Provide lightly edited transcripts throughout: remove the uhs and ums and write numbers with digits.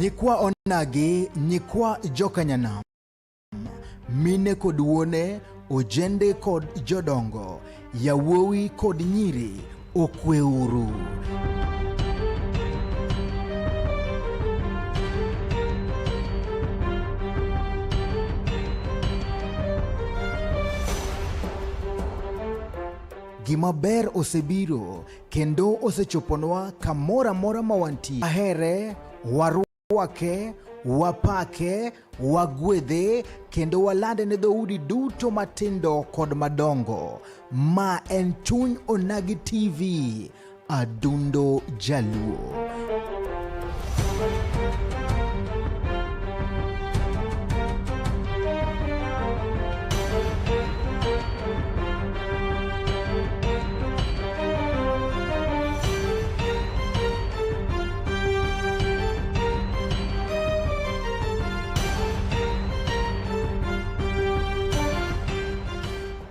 Nyikwa Onagi, nyikwa Jokanyanam, mine kod wuone, ojende kod jodongo, yawuowi kod nyiri, okweuru. Gima ber osebiro kendo osechoponwa kamora mora mawanti. Ahere, waruake, wapake, wagwedhe kendo walande ne dhoudi duto matindo kod madongo. Ma en Chuny Onagi TV, Adundo Jaluo.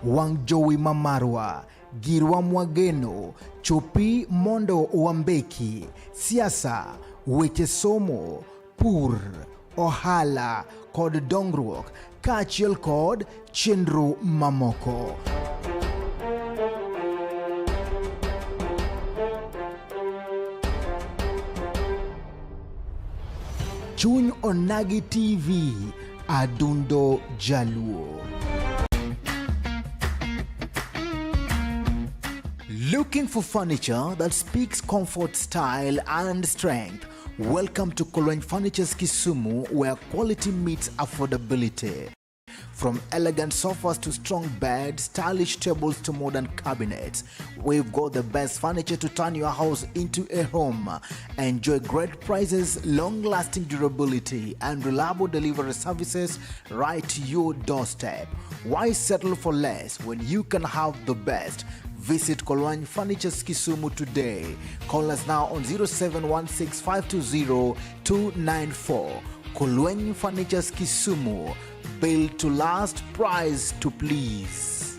Wang jowi mamarwa, girwa mwageno, chopi mondo wambeki, siasa, weche somo, pur, ohala, kod dongruok, kaachiel kod chenro mamoko. Chuny Onagi TV, Adundo Jaluo. Looking for furniture that speaks comfort, style, and strength? Welcome to Kolweny Furniture's Kisumu, where quality meets affordability. From elegant sofas to strong beds, stylish tables to modern cabinets, we've got the best furniture to turn your house into a home. Enjoy great prices, long-lasting durability, and reliable delivery services right to your doorstep. Why settle for less when you can have the best? Visit Kolweny Furniture's Kisumu today. Call us now on 0716 520 294. Kolweny Furniture's Kisumu. Built to last, price to please.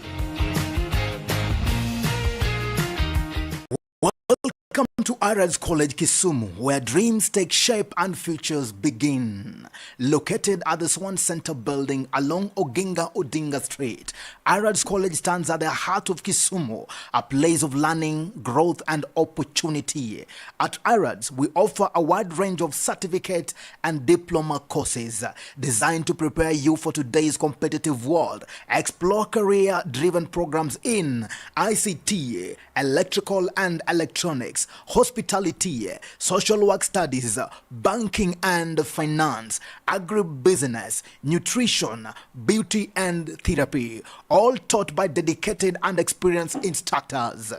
Welcome to Irad's College Kisumu, where dreams take shape and futures begin. Located at the Swan Center building along Oginga Odinga Street, Irad's College stands at the heart of Kisumu, a place of learning, growth, and opportunity. At Irad's, we offer a wide range of certificate and diploma courses designed to prepare you for today's competitive world. Explore career-driven programs in ICT, electrical and electronics, hospitality, social work studies, banking and finance, agribusiness, nutrition, beauty and therapy, all taught by dedicated and experienced instructors.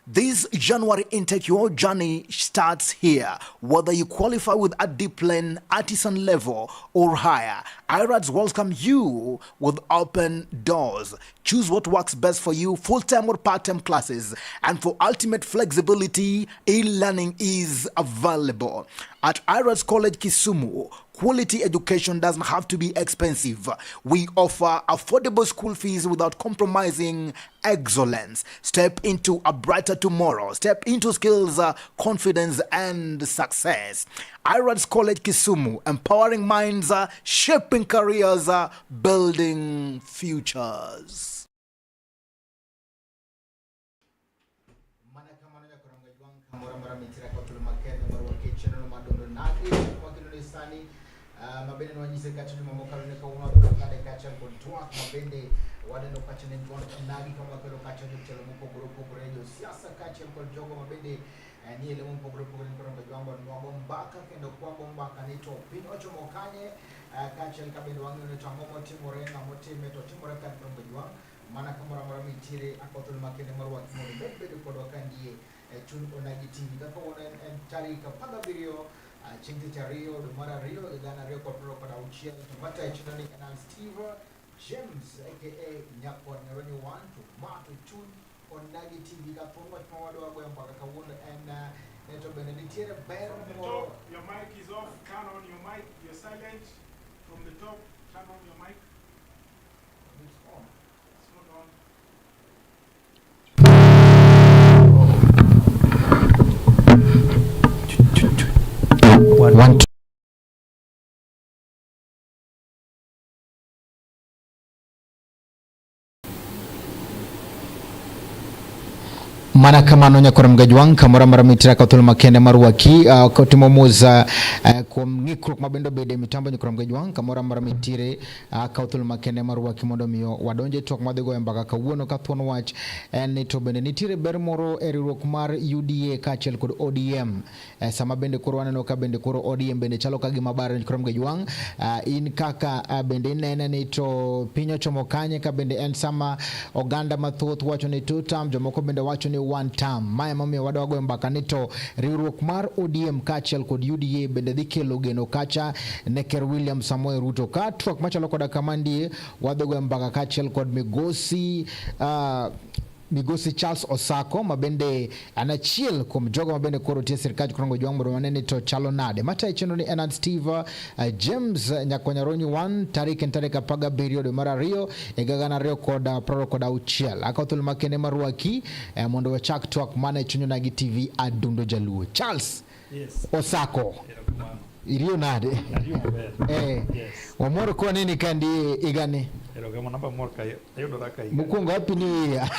This January intake, your journey starts here. Whether you qualify with a discipline, artisan level, or higher, Irad's welcome you with open doors. Choose what works best for you, full-time or part-time classes. And for ultimate flexibility, e-learning is available. At Irad's College Kisumu, quality education doesn't have to be expensive. We offer affordable school fees without compromising excellence. Step into a brighter tomorrow. Step into skills, confidence, and success. Irad's College Kisumu, empowering minds, shaping careers, building futures. Mabende nwanyise kachini mamoka luneka uno kade kacha kwa twak mabende wadendo kacha ni Duond Onagi kama kelo kacha ni chelo mpo grupo kurejo siasa kacha kwa jogo mabende ni ele mpo grupo kurejo kwa jwamba nwabo mbaka kendo kwa mbaka nito pin ocho mokanye kacha kabende wangi ni tangomo timore na motime to timore kan kwa jwamba mana kamara mara mitire akotul makene marwa kimoni bebe kwa wakandie Chuny Onagi TV kako wana tarika paga video Chinti cha Rio, Dumara Rio, Gana Rio, Kopro, Padauchia, Tumata, Chunani, and Steve James, aka Nyakwa, Neroni 1 to Mark Chuny Onagi TV, got so much more to go and Barakawun and Neto Benedictine, Bear. Your mic is off, turn on your mic, you're silent. From the top, turn on your mic. It's on. It's not on. One, Mana kamano nyakora mgajwang kamora mara mitira kathul makende marwaki kotimo moza kum ngikruk mabendo bede mitambo nyakora mgajwang kamora mara mitire kathul makende marwaki mondo miyo wadonje tok madhigo embaka kawuono kathuon wach ni to bende nitire ber moro e riuruok mar UDA kaachiel kod ODM sama bende koro waneno ka bende koro ODM bende chalo ka gima bar nyakora mgajwang in kaka bende inene ni to piny ochomo kanye ka bende en sama oganda mathoth wacho ni 2 term jomoko bende wacho ni 1 term maya mamiyo wadwago mbaka ni to riuruok mar ODM kaachiel kod UDA bende dhi kelo geno kacha ne Ker William Samoei Ruto ka twak machalo koda kamandi wadwago mbaka kaachiel kod Migosi Charles Osako mabende anachiel kum jogo mabende koro tie sirkal krongo jwang mondo manene to chalo nade mata ichendo ni Enad Steve James Nyakonyaronyi 1 tarik ntareka paga berio de marario egagana rio koda proro koda uchiel akathul makende marwaki mondo wachak twak mana Chuny Onagi TV Adundo Jaluo Charles Osako irio nade wamoro kwa nini kandi igani kama namba morka yodo raka igani mukunga happy new year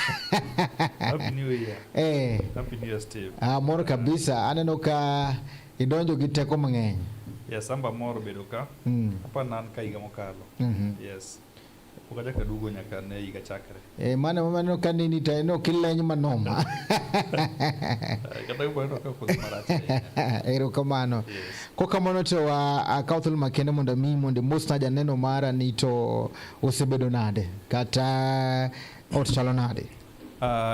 happy new year happy new year Steve moro kabisa aneno ka idonjo gi teko mang'eny samba moro bedo ka hapa nan ka iga mokalo yes ukaja kadugo nyaka ne iga chakre mana mano ka nini ta no kileny manoma kata ko ka ko marache ero kamano ko kamano to kauthul makende mondo mi mondo most na neno mara ni to osebedo nade kata chalo nade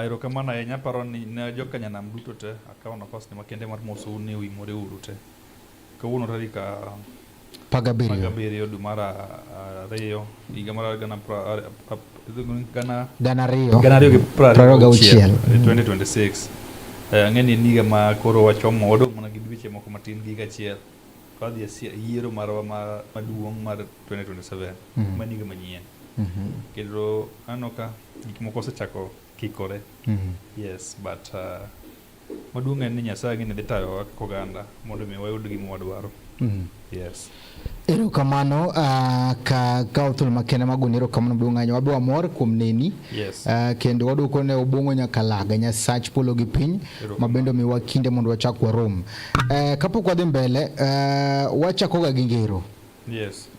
ero kamano enya paro ni ne jokanya nam duto te akawo na cost makende mar moso ni wi more urute kawuono tarika Pagaberio dumara Rio igamara gana Rio gi praroga uchiel 2026 ngeni niga ma koro wachomo odo mana gi dweche moko matin giga chiel kadhi yiero marwa maduong mar 2027 maniga manyien kendo anoka gik moko osechako kikore yes but maduong en ni Nyasaye ngene dhi tayo koganda mondo mi wayud gima wadwaro yes ero kamano ka kauthul makende maguniro kamano mdung'anyo wabe wamor kuom neni yes kendo waduko ne obongo nyaka laga Nyasach polo gi piny mabendo mi wakinde mondo wachak warom kapok wadhi mbele wachako ga gi ngero yes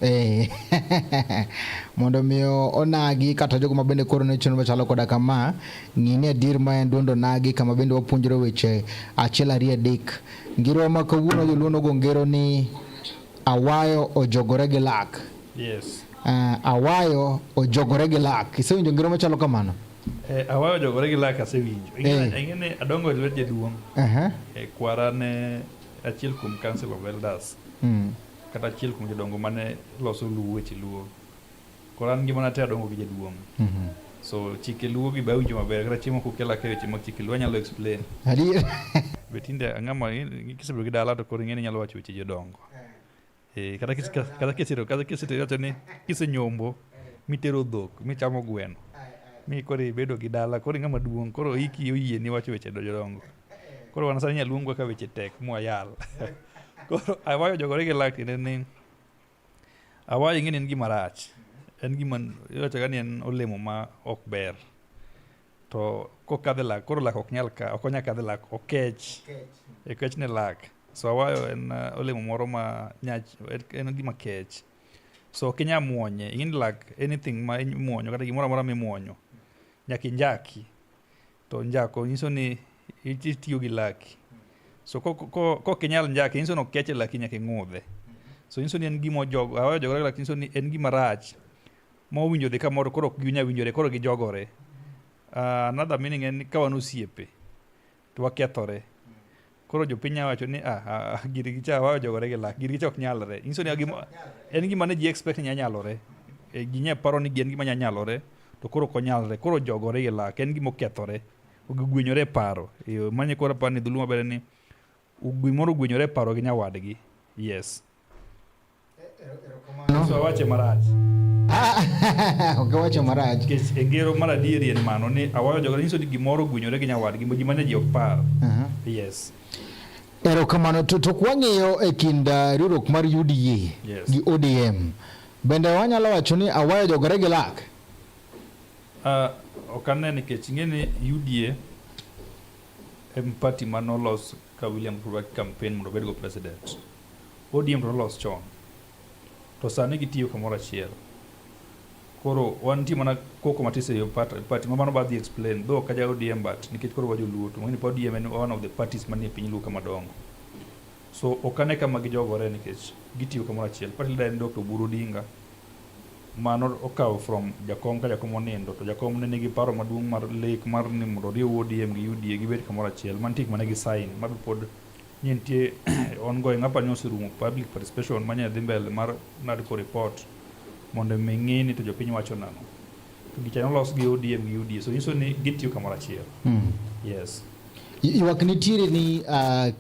mondo miyo Onagi kata jogo mabende koro ne chenro machalo koda kama ng'ine adir ma en Duond Onagi kama bende wapuonjore weche achiel ariyo adek ngiro ma kawuono joluono go ngero ni awayo ojogore gi lak yes awayo ojogore gi lak isewinjo ngiro machalo kamano awayo ojogore gi lak asewinjo ingene adongo e lwet jaduong kwara ne achiel kuom council of elders kata achiel kuom jodongo mane loso luo weche luo koran gima nate adongo gi jaduong so chike luo gi bawinjo maber kata chiemo kukela ke weche mag chike luo nyalo explain betinde angama kisebedo gi dala to koro ngene nyalo wacho weche jodongo kata kisiro ni kisenyombo mitero dhok michamo gweno mi koro bedo gi dala koro ngama duong koro iki oyie ni wacho weche jodongo koro wan sani nyaluongwa ka weche tek moyal koro awayo jogore gi lak ni awayo ngene en gima rach en gima wacho ga ni en olemo ma ok ber to kokadhe lak koro lak ok onya kadhe lak okech kech ne lak so awayo en olemo moro ma nyach en gima kech so kinya muonye in lak anything ma muonyo kata gimoro amora mimuonyo nyaki njaki to njako nyiso ni itiyo gi laki so ko kinyal njaki nyiso no keche laki nyaki ng'udhe so nyiso ni en gima awayo jogore laki nyiso ni en gima rach ma owinjo dhi kamoro koro ok ginya winjore koro gijogore another meaning en ka wan osiepe to wakethore koro jopiny wacho ni giri gicha awayo jogore gi lak giri gicha ok nyalre nyiso ni en gima ne ji expect ni nyalore ginya paro ni en gima nyalore to koro konyalre koro jogore gi lak en gima okethore ogwenyore paro manye koro pa ni dhulu maber ni gimoro gwenyore paro gi nyawadgi yes so wache marach wache marach ngero mar adieri en mano ni awayo jogore nyiso ni gimoro gwenyore gi nyawadgi gima ne ji ok par yes ero kamano to kwang'iyo e kind riuruok mar UDA gi ODM bende wanyalo wacho ni awayo jogore gi lak ok ane nikech ing'e ni UDA party manolos ka William Ruto campaign mondo bedgo president. ODM to lost chon. To sani gitiyo kamoro achiel. Koro wan ti mana koko matise yo party mano badhi explain though kaja ODM but nikech koro wajo luo to ngini pa ODM en one of the parties manie piny luo kama dongo. So okane kama gijogore nikech gitiyo kamoro achiel. Party leader en Dr. Buru Dinga. Mano okaw from jakom ka jakom onindo to jakom ne nigi paro maduong' mar lek mar ni mondo riw ODM gi UDA gibed kamoro achiel mantik mane gi sign mabe pod nientie ongoing apa nyosi rumo public participation manya dhi mbele mar NADCO report mondo meng'eni to jopiny wacho nano to gichano los gi ODM gi UDA so nyiso ni gitiyo kamoro achiel. Yes. Ywak nitiere ni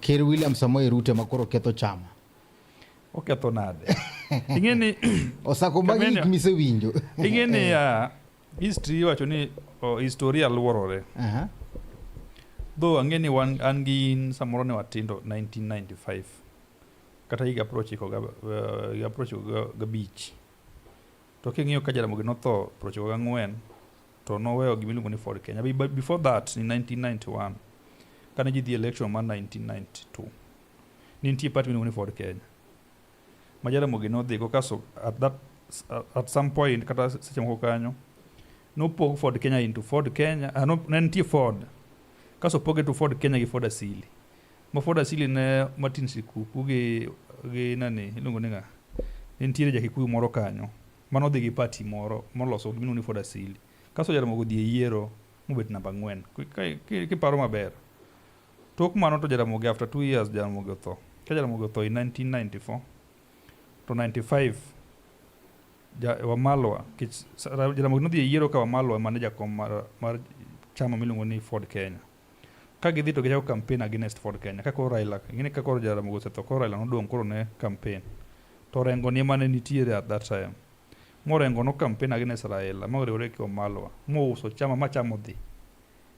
Ker William Samoei Ruto makoro ketho chama. Oketho nade? Ingeni Osako magi misewinjo. Ingeni history wacho ni historia luorore. Though angeni wan angin samoro ne watindo 1995. Kata higa approach ga beach. To king'iyo ka Jaramogi notho approach ga 4 to noweyo gimiluongo ni Ford Kenya. Before that in 1991 kana ji the election man 1992. Nintie party miluongo ni Ford Kenya. Jaramogi nodhi go kaso at some point kata seche moko kanyo no pog Ford Kenya into Ford Kenya no nentie Ford kaso poge to Ford Kenya gi Ford Asili ma Ford Asili ne Martin Sikuku gi nani ilungo ninga nentiere jakikuyu moro kanyo mano dhi gi party moro moloso gimino ni Ford Asili kaso Jaramogi dhi yiero mobet namba 4 ki paro maber tok mano to Jaramogi after 2 years Jaramogi otho ka Jaramogi otho in 1994 to 95 Wamalwa Jaramogi nodhi yiero ka Wamalwa mane jakom mar chama miluongo ni Ford Kenya ka gidhi to gichako campaign against Ford Kenya ka koro Raila ngine ka koro Jaramogi osetho koro Raila nodong koro ne campaign to rengo ni mane nitiere at that time morengo no campaign against Raila moriwore ki Wamalwa mouso chama ma chamo dhi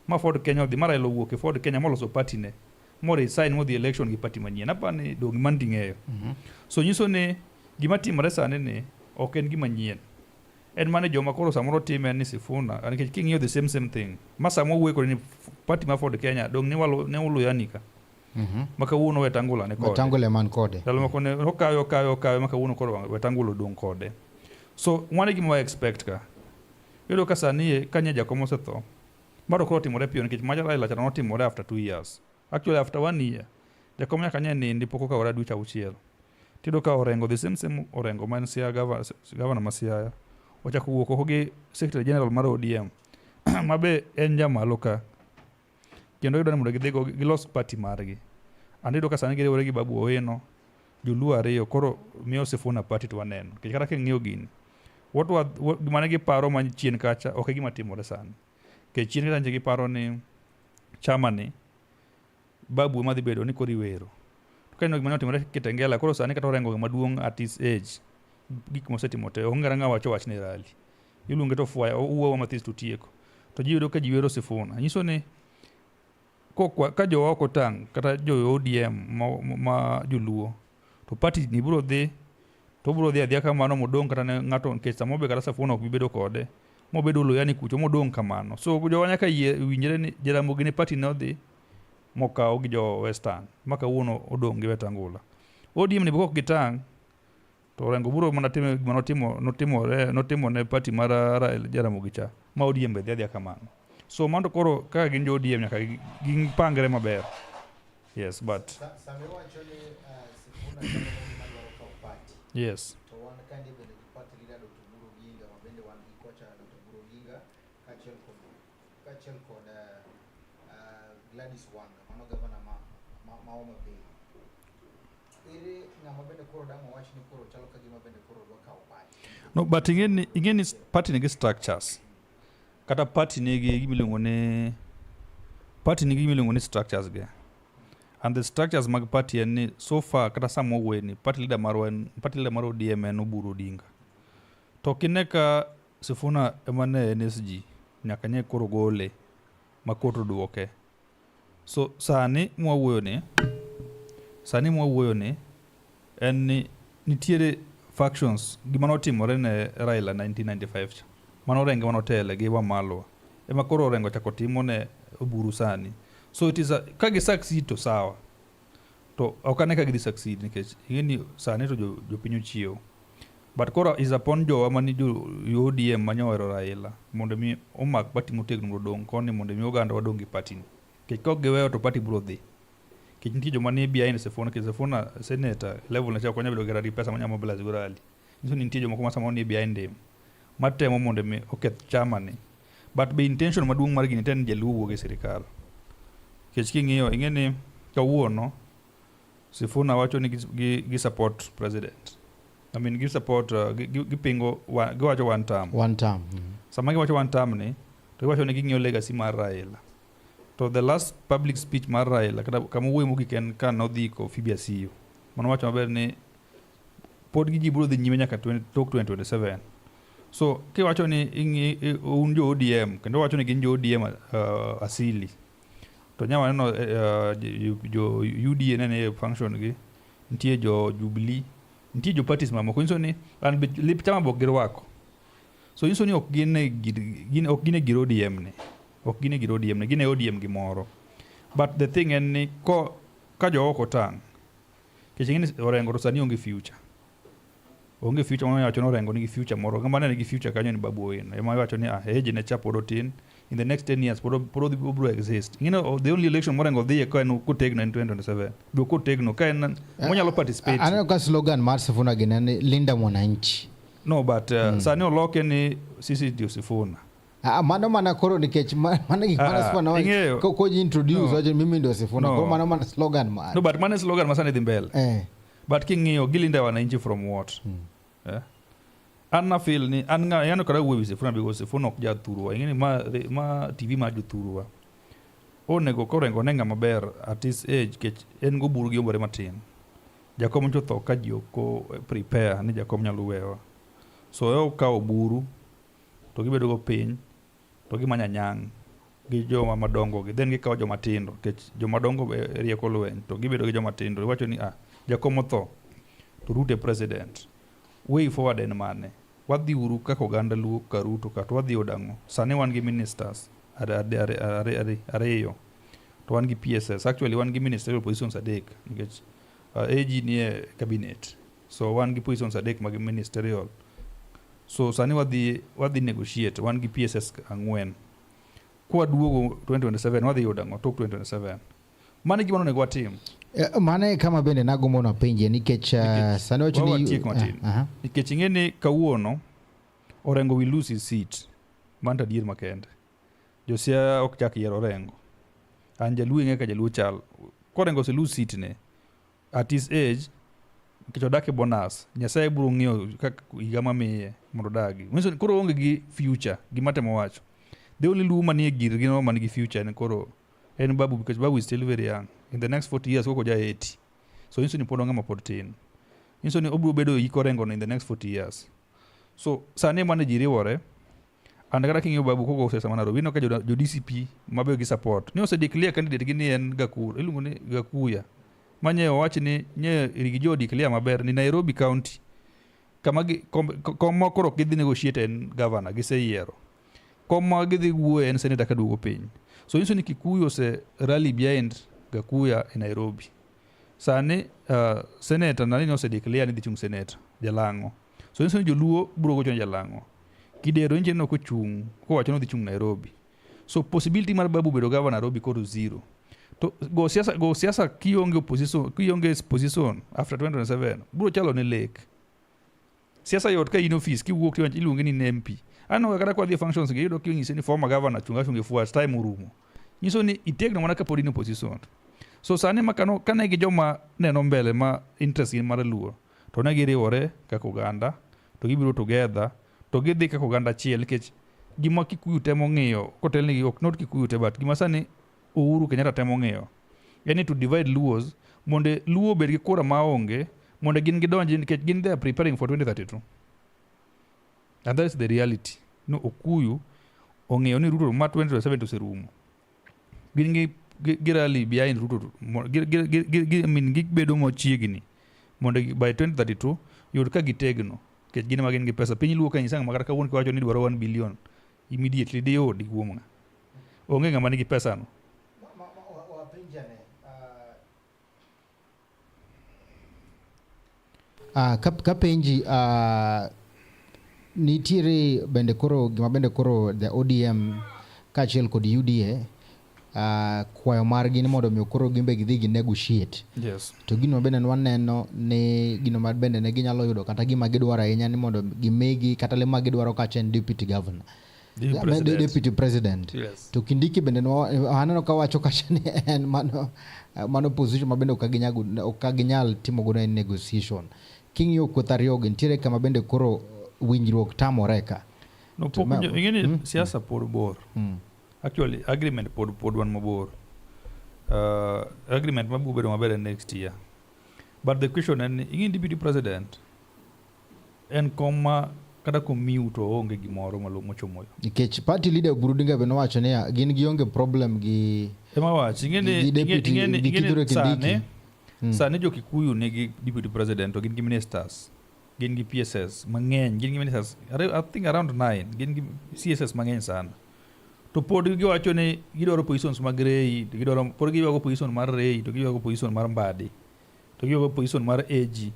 ma Ford Kenya odhi ma Raila owuok e Ford Kenya moloso party ne more sign mo the election gi party manyien apani dong manding'eyo. So nyiso ne gima timore sani ni ok en gima nyien en mane joma koro samoro time ni Sifuna nikech king'iyo the same thing ma samo wuok ni party ma Ford Kenya dong ne ulu yanika maka uno wetangula ne kode wetangule man kode dalo makone okayo maka uno koro wetangulo dong kode so mwane gima expect ka yudo ka sani kanya jakom osetho maro koro timore piyo nikech maja Raila chano timore after 2 years actually after 1 year jakom nyaka nye ndi poko ka ora ducha uchiel tido ka orengo the same orengo man Siaya governor ma Siaya ochako wuok oko gi secretary general mar ODM mabe en jamalo ka kendo yudo ni mondo gidhigo gilos party margi andido ka sani giriwore gi Babu Owino Joluo ariyo koro miyo Sifuna party to waneno kech kata king'iyo gini gimane giparo ma chien kacha ok gima timore sani kech chien kacha gi paro ni chama ni Babu ema dhi bedo ni kori wero kendo gimane otimore Kitengela koro sani kata orengo maduong' at his age gik mosetimo te ongera nga wacho wach ni rali iluonge to fwaya uwa mathis to tieko to jiwero ka jiwero Sifuna nyiso ni ka jo oko tang kata jo ODM ma Joluo to party ni biro dhi adhiya kamano modong kata ne ng'ato nkech samobe kata Sifuna ok bibedo kode mobedo loyani kucho modong kamano so jo nyaka winjre ni Jaramogi ne party no dhi mokaw gi jo Western maka uno odong gi Wetangula ODM ni boko gitang to rengo buro mana time notimo ne party mar Jaramogi cha ma ODM be dhia kamano so mando koro ka gin jo ODM nyaka gin pangre maber yes but samewa choni Sifuna kama party yes to wan kandi be party leader Dr. Buru Ginga mabende wan gi kocha Dr. Buru Ginga kachel ko Gladys Wanga mano governor ma Homa Bay ere ngama bende koro damo wach ni koro chalo ka gima bende koro doka party no but again is party nigi structures kata party nigi gimiluongo ni structures ge and the structures mag party en so far kata samo weni party leader mar ODM en Buru Dinga to kineka Sifuna emane NSG nyaka nye koro gole makoto duoke so sani mwawuoyo ni en ni nitiere factions gima notimore ne Raila 1995 cha mano renge manotele gi Wamalwa ema koro rengo chako timo ne Buru sani So it is a kagi succeed to sawa. To okane kagi succeed nikech ingeni sane to jo pinyo chio. But kora is upon jo amani jo ODM manyoero Raila mondo mi omak party motegno dong koni mondo mi oganda wadongi party. Kech kok geweyo to party bro dhi. Kech nitie joma ni behind Sifuna ke Sifuna senator level na chako nyabelo gara pesa manya mobilize gorali. Niso nitie joma kuma samoni behind him. Matemo mondo mi oketh chama ni. But be intention maduong mar gini ten jaluo ge sirikal. Kech king'iyo ingeni kawuono Sifuna wacho ni gi support president. I mean give support gipingo giwacho one term. Sama giwacho one term ni to giwacho ni ging'iyo legacy mar Raila. To the last public speech mar Raila kama wuoyo mogik en ka nodhi ko Fibia Siyo. Mano wacho maber ni pod gi jibro dhi nyime nyaka 2027. So kiwacho ni un jo ODM kendo wacho ni gin jo ODM asili. To nyama neno jo UDA nene function gi nitie jo Jubilee nitie jo parties mamoko inso ni an lip chama bok girwako. So inso ni ok gine gir ODM ne. Ok gine gir ODM ne, gine ODM gimoro. But the thing en ni ka jo oko tang. Kechingini orengo to sani onge future. Onge future mwana wacho no orengo ni future moro. Kama nene future kanyo ni babu wena. Ema wacho ni age ne chapo rotin. In the next 10 years podo the bubro exist. You know the only election morengo the ko en could take in 2027. Do could take no ka en monya lo participate. Ana ka slogan mar Sifuna gine linda mwananchi. No but sani oloke ni sisi ndio Sifuna. Mana koro nikech mana gikana Sifuna ko introduce waje mimi ndio Sifuna kwa mana slogan mar. No but mana slogan masani dhi mbele. But kingiyo gilinda wananchi from what? Anna feel ni anga yano kara wewe Sifuna because Sifuna okja turwa. Ingeni ma TV ma turwa. Onego korengo nenga maber at this age kech en go buru gi ombore matin. Jakom chotho ka ji ko prepare ni jakom nyalo wewa. So yo ka oburu to gibedo go piny to gimanya nyang gi joma madongo gi then gikawo joma tindo kech joma dongo rieko lweny to gibedo gi joma tindo iwacho ni jakom otho to rute president way forward en mane wadhi uru kaka oganda luo karuto kata wadhi odango sane wan gi ministers ariyo to wan gi PSS actually wan gi ministerial positions adek nikech AG ni cabinet so wan gi positions adek mag ministerial. So sani wadhi negotiate wan gi PSS ang'wen. Kwa duogo 2027 wadhi odango tok 2027. Mane gimono nego watim. Mane kama bende nagomo na penje nikech sani wacho ni nikech ingeni kawuono Orengo will lose his seat. Manta dier makende. Josia ok chak yiero Orengo. An jaluo ing'e ka jaluo chal. Korengo se lose seat ne at his age kichodake bonus Nyasaye biro ng'iyo kaka higa mamiye mondo dagi. Miso koro onge gi future gimatemo wacho. The only luo manie gir gino man gi future en koro en babu because babu is still very young. In the next 40 years koko ja 80. So inso ni podo ngama pod tin. Inso ni obiro bedo yiko Orengo in the next 40 years. So sane mane jiriwore andagara king'yo babu koko osesa mana robino ka jo DCP mabe gi support. Ni ose declare candidate gi ni en Gakur. Iluongo ni Gakuya. Manye owachi ni nye irigijio declare maber ni Nairobi County kama koma koro gidhi negotiate en governor giseyiero koma gidhi wuoye en senator kaduogo piny. So inso ni Kikuyu se rally behind Gakuya in Nairobi. Sani senator nani ose declare ni dhi chung senator Jalango. So inso ni joluo biro gocho Jalango. Kidero inje no kochung ko wacho no dhi chung Nairobi. So possibility mar babu bedo governor Nairobi koro zero. To go siasa kionge position after 2027 bro chalo ne lake siasa yot ka in office ki wuok tiwanj iluonge ni MP ano kaka kwa the functions ge yudo kinyise ni former governor chunga fuas time urumo nyiso ni itegno mana ka pod in position. So sane makano kana gi joma neno mbele ma interest in mar luo to ne giriwore kaka oganda to gibiro together to gidhi kaka oganda chiel kech gima Kikuyu temo ng'iyo kotelni gi ok not Kikuyu te but gima sani Uhuru Kenyatta temo ng'iyo yani to divide Luos monde Luo bed gi kura maonge monde gin gidonji nikech gin they are preparing for 2032 and that is the reality. No Okuyu ong'iyo ni Ruto ma 2027 to serumo gin girali behind Ruto I mean bedo mochiegni monde by 2032 yud ka gitegno kech gin magin gi pesa piny Luo ka nyisang magara kawuon kiwacho ni dwaro 1 billion immediately dio di guomga onge ngama nigi pesa no Kapenji nitiere bende koro gima bende koro the ODM kachiel kod UDA kwayo margi ni mondo koro gimbe gidhi gi negotiate. Yes. To gino bende waneno ni gino mar bende ne ginyalo yudo kata gima gidwaro ahinya ni mondo gimegi kata le ma gidwaro kachen deputy governor. Deputy president. Yes. To Kindiki bende aneno ka wacho kachani en mano position mabende okaginyal timo godo en negotiation. King'iyo kothariyo nitiere kama bende koro winjruok tamore ka. No pok ingeni siasa pod bor. Actually agreement pod wan mabor. Agreement mabubedo maber next year. But the question en ingeni deputy president en koma kada komiu to onge gimoro malongo chomoyo. Nikech party leader Burudinga beno wacho ni gin gionge problem gi ema wach ingeni sane jo Kikuyu nigi deputy president to gin gi ministers, gin gi PSS mang'eny, gin gi ministers I think around 9, gin gi CSS mang'eny sana. To pod giwacho ni gidwaro positions mag rei, pod giwago position mar rei, to giwago position mar mbadi, to giwago position mar AG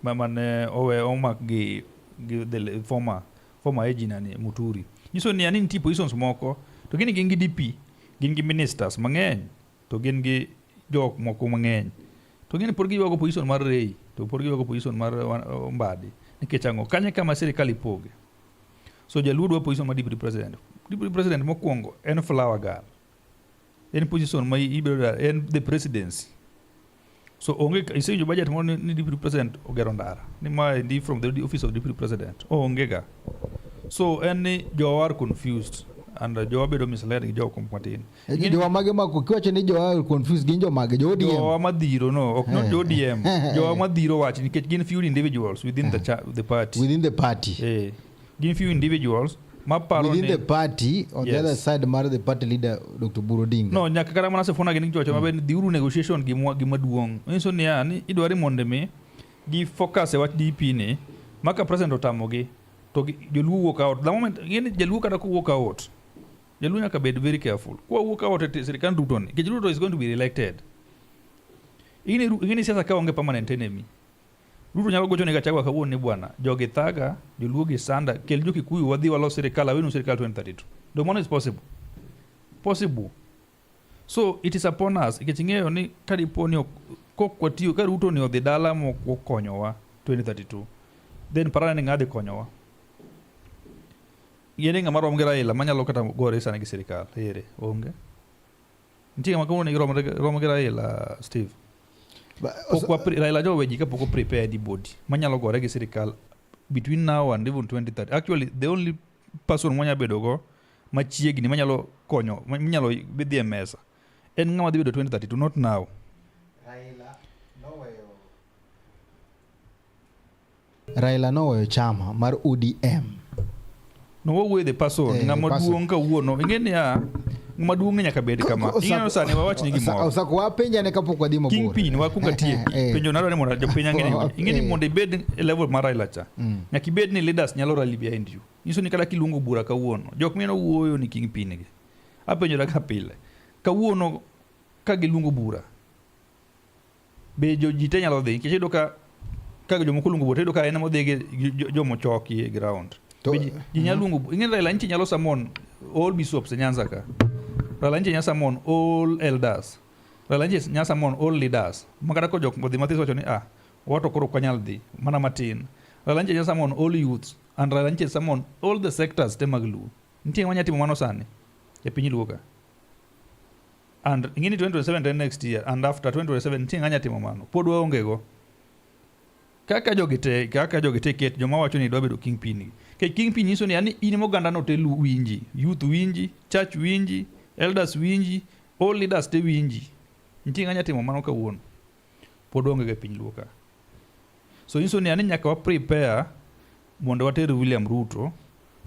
mane owe omak gi the former AG nani Muturi. Nyiso ni ani nitie positions moko to gin gi DP, gin gi ministers mang'eny, to gin gi jok moko mang'eny. To gin por giwago position mar rei, to por giwago position mar mbadi. Nikech ang'o kanye kama sirikal ipoge. So Jaluo dwa position mar deputy president. Deputy president mokwongo en flower girl. En position ma ibiro en the presidency. So onge isejo budget mo ni deputy president ogero ndara. Ni ma ndi from the office of deputy president. Onge ga. So en jo are confused and jo bedo misled jo komplain. Jo mage mako kiwacho ni jo are confused gin jo mage jo ODM. Jo madhiro no, ok not jo ODM. Jo madhiro wachi nikech gin few individuals within the party. Within the party. Gin few individuals within the party on the other side mar the party leader Dr. Burudinga. No nyaka kara mana se fona gin chocho mabe dhiuru negotiation gi maduong. Nyiso ni ani idwari monde me gi focus e wach DP ni maka president otamogi to Jaluo walk out. The moment ngene Jaluo kada ku walk out. Jaluo nyaka bed very careful. Kwa walk out at sirikal Ruto ni. Jaluo is going to be elected. Ngene siasa ka onge permanent enemy. Ruto nyalo gocho ne Gachagua kawuono ni bwana jogi thaga Joluo gi sanda kel jo Kikuyu wadhi walo sirikal awenu sirikal 2032. The money is possible. So it is upon us ikichingeyo ni kadipo ni kokwatiyo ka Ruto ni odhi dala mokonyowa 2032 then parane ngade konyowa yene ngama rom gi Raila manyalo kata gore sana gi sirikal ere onge ntie makawo ni rom gi Raila Steve Raila jo weji ka poko prepare the body manyalo gore gi sirikal between now and even 2030. Actually the only person mwanya bedo go machiegni manyalo konyo manyalo bidhi mesa en ngama dhi bedo 2032 not now. Raila no chama mar ODM no wo the person ngama duong ka wuono ingeni ya ngama duong nyaka bed kama ingeno sani wawach ni gimoro Osako wapenja ne kapok wadhi mabor kingpin wakunga tie penjo naro ne mondo jopiny ingeni mondo bed level mar Raila cha nyaka bed ni leaders nyalo rally behind you. Nyiso ni kada kilungo bura ka wuono jok mino wuoyo ni kingpin gi apenjo ka pile ka wuono ka gilungo bura be jo jite nyalo dhi kichedo ka jomo kulungo bura tedo ka en modhi gi jomo choki e ground nyalungo ingeni Raila nchi nyalo samon all bishops Nyanza ka Raila nchi nyalo samon all elders Raila nchi nyalo samon all leaders makata ko jok modhi mathiso wacho ni wato koro kwanyal dhi mana matin Raila nchi nyalo samon all youths and Raila nchi samon all the sectors te mag Luo ntie manya timo mano sani e piny Luo ka and ingeni 2027 next year and after 2027 ntie nganya timo mano pod waonge go kaka jogite ket joma wacho ni dobedo kingpin ke kingpin nyiso ni ani in moganda no te winji youth winji church winji elders winji all leaders te winji ntie nganya timo mano kawuono pod onge ga piny Luo ka. So nyiso ni ani nyaka wa prepare mondo water William Ruto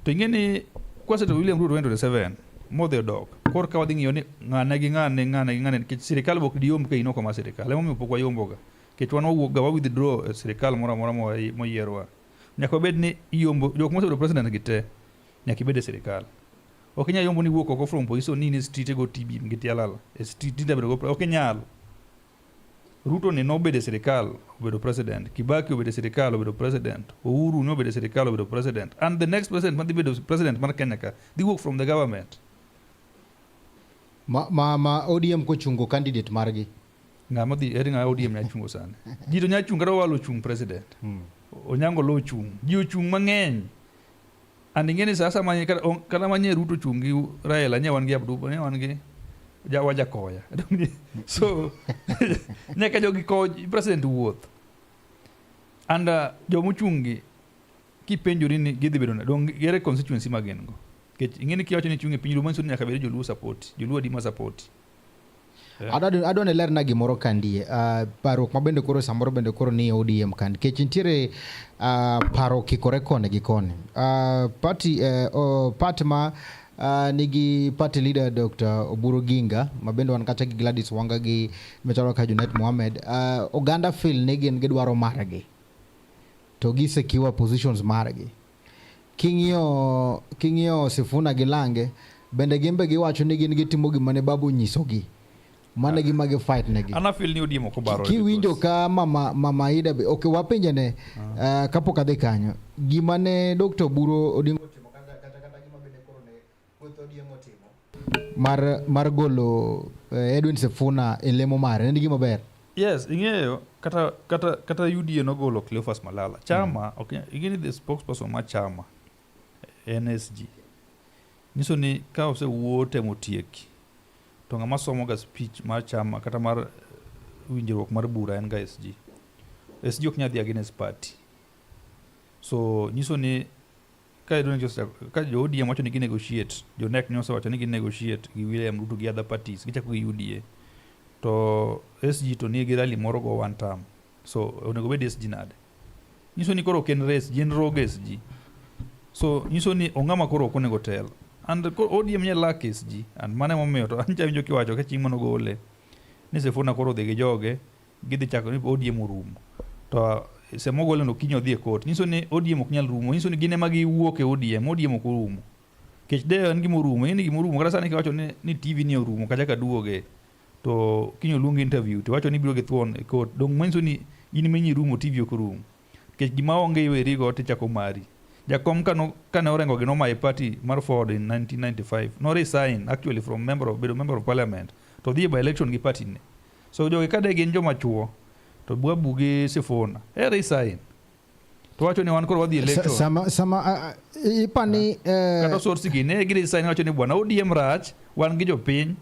to ingeni kwase William Ruto 2027 modhe dog kor ka wadhi ng'iyo ni ng'ane ke sirikal bok diom ke inoko ma sirikal emo pok wayomboga ketwa no wuok ga withdraw sirikal moro moyierwa nyaka bed ni yombo jok mosebedo president gite nyaka bed sirikal ok nya yombo ni wuok oko from position ni street go TB ngiti alala street bedo go ok nyalo Ruto ni nobede sirikal obedo president, Kibaki obedo sirikal obedo president, Uhuru ni obedo sirikal obedo president, and the next president madhi bedo president mar Kenya ka, they work from the government. Ma ODM ko chungo candidate margi. Ngama dhi eri nga ODM nya chungo sana. Ji to nya chung kata walo chung president. Onyango lo chung. Ji ochung mang'eny. And ingeni sasa manye kata manye Ruto chungi Raila nya wan gi Abdu nya wan gi waja koya. So nyaka jogi ko president wuoth. And jomuchungi kipenjori ni gidhi bedo na dong gere constituency magen go. Ingeni kiwacho ni chungi piny Luos nyaka bedo Joluo support, Joluo dima support. Adone ler na gimoro kandie parok mabende koro samoro bende koro ni ODM kan kech nitiere paro kikore kone gi kone party ma nigi party leader Dr. Oburu Ginga mabende wan kata gi Gladys Wanga gi mechalo ka Junet Mohamed Oganda feel ni gin gidwaro margi to gisekiwa positions margi king'io Sifuna gi Lange bende gimbe giwacho ni gin gitimo gimane babu nyisogi mane gima gi fight negi ana feel ni ODM ko baro ki winjo ka mama Ida okay wapenjane kapok adhi kanyo gimane Dr. Buro Odingo timo kata gima bende koro ne puoth ODM otimo mar golo Edwin Sifuna e lemo mare en gima ber. Yes, ing'eyo kata UDA no golo Cleophas Malala chama okay ingeni the spokesperson ma chama NSG niso ni ka ose wote motieki to ngama somo ga speech mar chama kata mar winjruok mar bura en ga SG ok nyadhi against party. So niso ni ka jo ODM wacho ni negotiate jo NEC nyoso wacho ni negotiate gi William Ruto gi other parties gichako gi UDA to SG to ni girali moro go one term, so onego bed SG nade niso ni koro ken race gen rogue SG, so niso ni ongama koro okonego tel and ODM nya lack SG and mane momiyo to anja winjo kiwacho ka chieng' mano gole ni Sifuna koro dhi gi joge gidhi chako ni ODM orumo to se mogole no kinyo dhi e court niso ni ODM ok nyal rumo, niso ni gine magi wuok e ODM ok orumo kech de en gimo rumo en gimo rumo kata sani kiwacho ni TV ni orumo kaja ka duoge to kinyo luongo interview to wacho ni biro gi thuon e court dong menso ni in menyi rumo TV ok orumo kech gima onge iweri go tichako mari. Jakom kane orengo gi noma e party mar Ford in 1995 no resign actually from member of parliament to dhi by election gi party ne, so joge kade gin joma chuo to Buabu gi Sifuna resign to wacho ni wan koro wadhi election sama ipani kata source gi ne gi resign wacho ni bwana ODM rach wan gi jopiny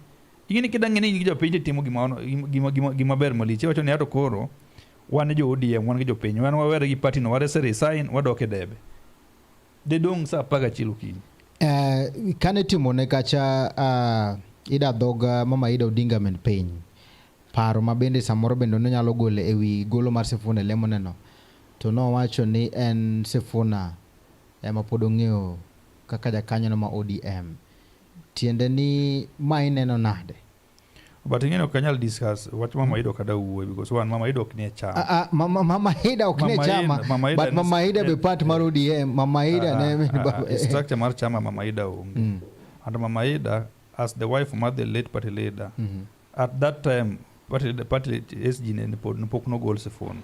ingini kidange ni gi jopiny timo gima ber malich wacho ni ato koro wan jo ODM wan gi jopiny wan wawere gi party no ware resign wadoke debe de dong sa paga chiluki kane timone kacha ida dhoga mama Ida Odinga men piny paro mabende samoro bende no nyalo gole ewi golo mar Sifuna lemone no to no wacho ni en Sifuna ema pod ong'eyo kaka jakanyo no ma ODM tiende ni ma ineno nade but ingeno kanyal discuss what mama Ida kada uwe because one mama Ida ok ne chama mama Ida ok ne chama but mama Ida be part mar ODM mama Ida ne structure mar chama mama Ida onge and mama Ida as the wife of the late party leader at that time party SG ne pok no gol Sifuna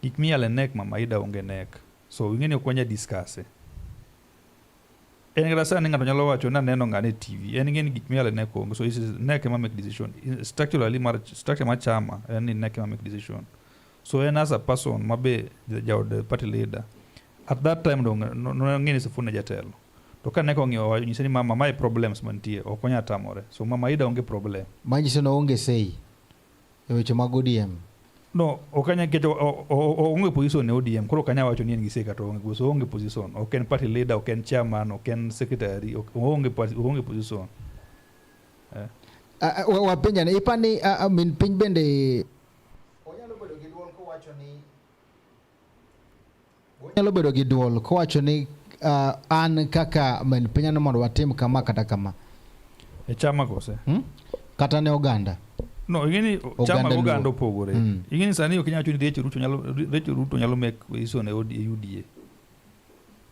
gik miale nek mama Ida onge nek, so ingene okwanya discuss en grasa ni ngato nyalo wacho na neno ngane TV en ngeni gik miale nek onge, so is nek ma make decision structurally structure ma chama en nek ma make decision, so en as a person mabe the party leader at that time no ngeni Sifuna jatelo to ka nek ong'io nyise ni mama my problems mantie okonya tamore, so mama Ida onge problem manyiso no onge sei e weche mag ODM no okanya keto onge position ne ODM koro kanya wacho ni en gise ka to onge, so onge position oken party leader oken chairman oken secretary onge position wapenja ne ipani min piny bende onyalo bedo gi duol ko wacho ni onyalo bedo gi duol ko wacho ni an kaka min piny no mondo watim kama kata kama e chama kose kata ne oganda no ingeni chama oganda opogore ingeni sani okinyacho ni Recho Ruto nyalo make position e UDA